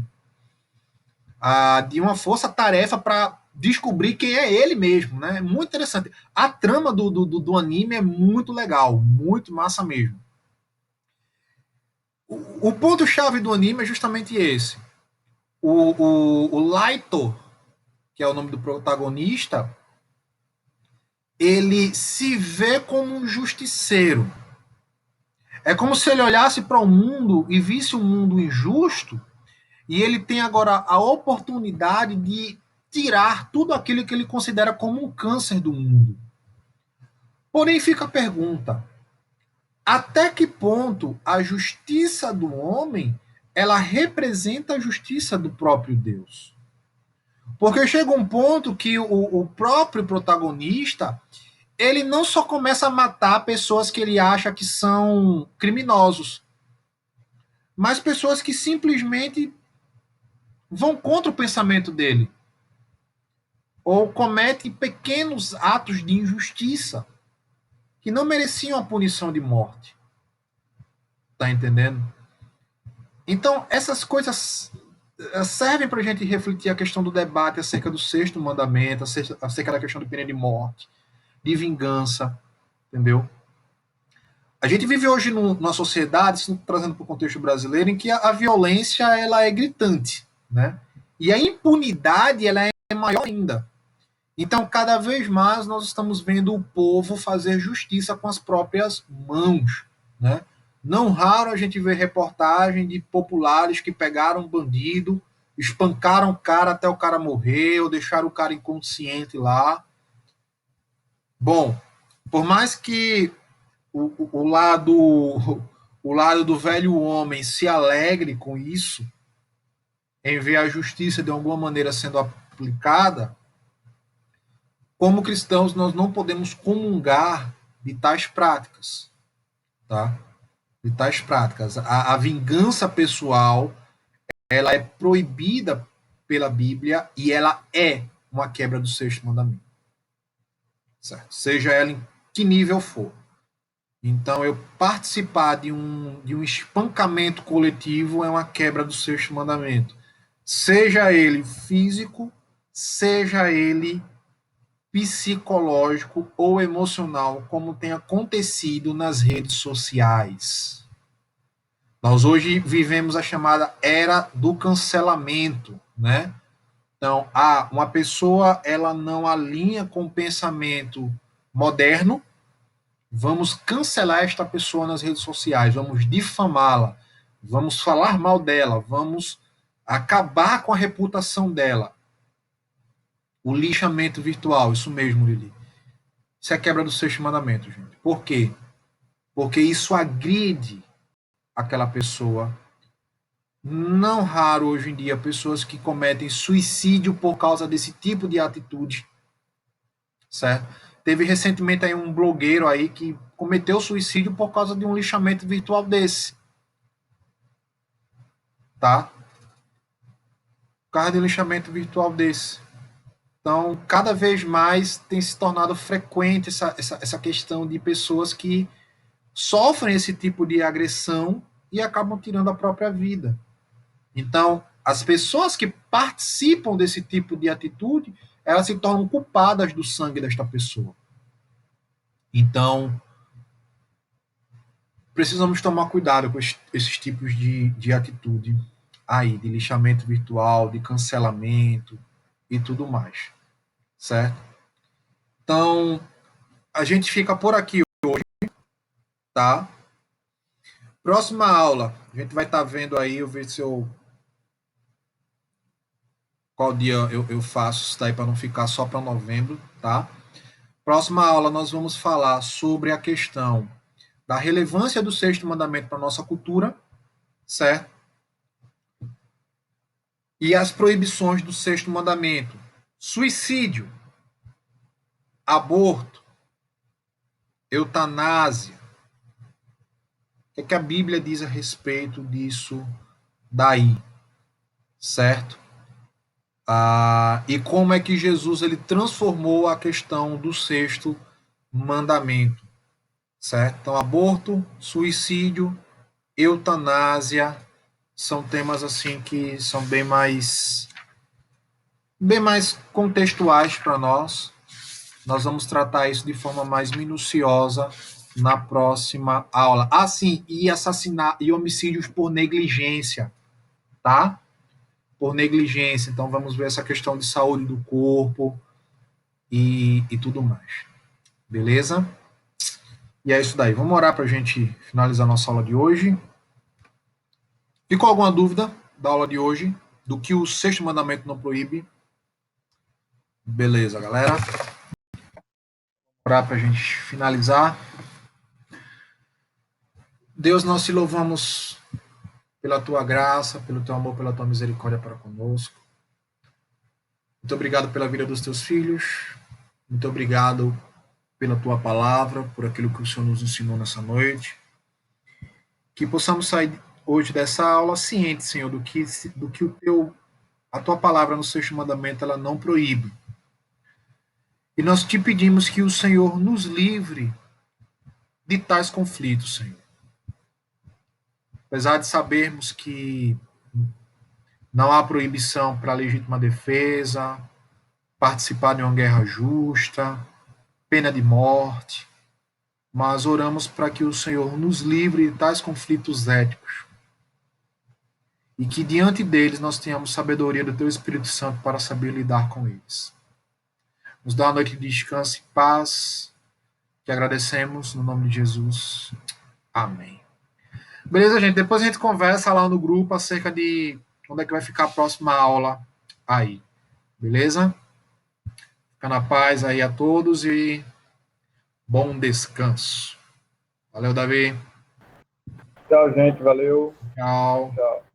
uma força-tarefa para descobrir quem é ele mesmo, né? Muito interessante. A trama do anime é muito legal, muito massa mesmo. O ponto-chave do anime é justamente esse. O Laito, que é o nome do protagonista, ele se vê como um justiceiro. É como se ele olhasse para o mundo e visse um mundo injusto, e ele tem agora a oportunidade de tirar tudo aquilo que ele considera como um câncer do mundo. Porém, fica a pergunta: até que ponto a justiça do homem ela representa a justiça do próprio Deus? Porque chega um ponto que o próprio protagonista ele não só começa a matar pessoas que ele acha que são criminosos, mas pessoas que simplesmente vão contra o pensamento dele ou cometem pequenos atos de injustiça que não mereciam a punição de morte. Tá entendendo? Então, essas coisas servem para a gente refletir a questão do debate acerca do sexto mandamento, acerca da questão do pena de morte, de vingança, entendeu? A gente vive hoje numa sociedade, trazendo para o contexto brasileiro, em que a violência ela é gritante, né? E a impunidade ela é maior ainda. Então, cada vez mais nós estamos vendo o povo fazer justiça com as próprias mãos, né? Não raro a gente vê reportagem de populares que pegaram um bandido, espancaram o cara até o cara morrer, ou deixaram o cara inconsciente lá. Bom, por mais que o lado do velho homem se alegre com isso, em ver a justiça de alguma maneira sendo aplicada, como cristãos nós não podemos comungar de tais práticas, tá? De tais práticas. A vingança pessoal, ela é proibida pela Bíblia e ela é uma quebra do sexto mandamento, certo? Seja ela em que nível for. Então, eu participar de um espancamento coletivo é uma quebra do sexto mandamento. Seja ele físico, seja ele psicológico ou emocional, como tem acontecido nas redes sociais. Nós hoje vivemos a chamada era do cancelamento, né? Então, uma pessoa ela não alinha com o pensamento moderno, vamos cancelar esta pessoa nas redes sociais, vamos difamá-la, vamos falar mal dela, vamos acabar com a reputação dela. O lixamento virtual, isso mesmo, Lili. Isso é a quebra do sexto mandamento, gente. Por quê? Porque isso agride aquela pessoa. Não raro hoje em dia pessoas que cometem suicídio por causa desse tipo de atitude, certo? Teve recentemente aí um blogueiro aí que cometeu suicídio por causa de um lixamento virtual desse, tá? Por causa de um lixamento virtual desse. Então, cada vez mais tem se tornado frequente essa questão de pessoas que sofrem esse tipo de agressão e acabam tirando a própria vida. Então, as pessoas que participam desse tipo de atitude, elas se tornam culpadas do sangue desta pessoa. Então, precisamos tomar cuidado com esses tipos de atitude aí, de lixamento virtual, de cancelamento e tudo mais, certo? Então, a gente fica por aqui hoje, tá? Próxima aula, a gente vai estar vendo aí, eu ver se eu qual dia eu faço isso daí para não ficar só para novembro, tá? Próxima aula nós vamos falar sobre a questão da relevância do sexto mandamento para a nossa cultura, certo? E as proibições do sexto mandamento. Suicídio, aborto, eutanásia. O que a Bíblia diz a respeito disso daí, certo? E como é que Jesus ele transformou a questão do sexto mandamento, certo? Então, aborto, suicídio, eutanásia são temas assim que são bem mais contextuais para nós. Nós vamos tratar isso de forma mais minuciosa na próxima aula. Sim, e assassinar e homicídios por negligência, tá? Por negligência. Então vamos ver essa questão de saúde do corpo e tudo mais. Beleza? E é isso daí. Vamos orar para a gente finalizar nossa aula de hoje. Ficou alguma dúvida da aula de hoje? Do que o sexto mandamento não proíbe? Beleza, galera. Orar para a gente finalizar. Deus, nós te louvamos pela tua graça, pelo teu amor, pela tua misericórdia para conosco. Muito obrigado pela vida dos teus filhos. Muito obrigado pela tua palavra, por aquilo que o Senhor nos ensinou nessa noite. Que possamos sair hoje dessa aula cientes, Senhor, do que a tua palavra no sexto mandamento ela não proíbe. E nós te pedimos que o Senhor nos livre de tais conflitos, Senhor. Apesar de sabermos que Não há proibição para legítima defesa, participar de uma guerra justa, pena de morte, mas oramos para que o Senhor nos livre de tais conflitos éticos e que diante deles nós tenhamos sabedoria do Teu Espírito Santo para saber lidar com eles. Nos dá uma noite de descanso e paz, que agradecemos no nome de Jesus. Amém. Beleza, gente? Depois a gente conversa lá no grupo acerca de quando é que vai ficar a próxima aula aí. Beleza? Fica na paz aí a todos e bom descanso. Valeu, Davi. Tchau, gente. Valeu. Tchau. Tchau.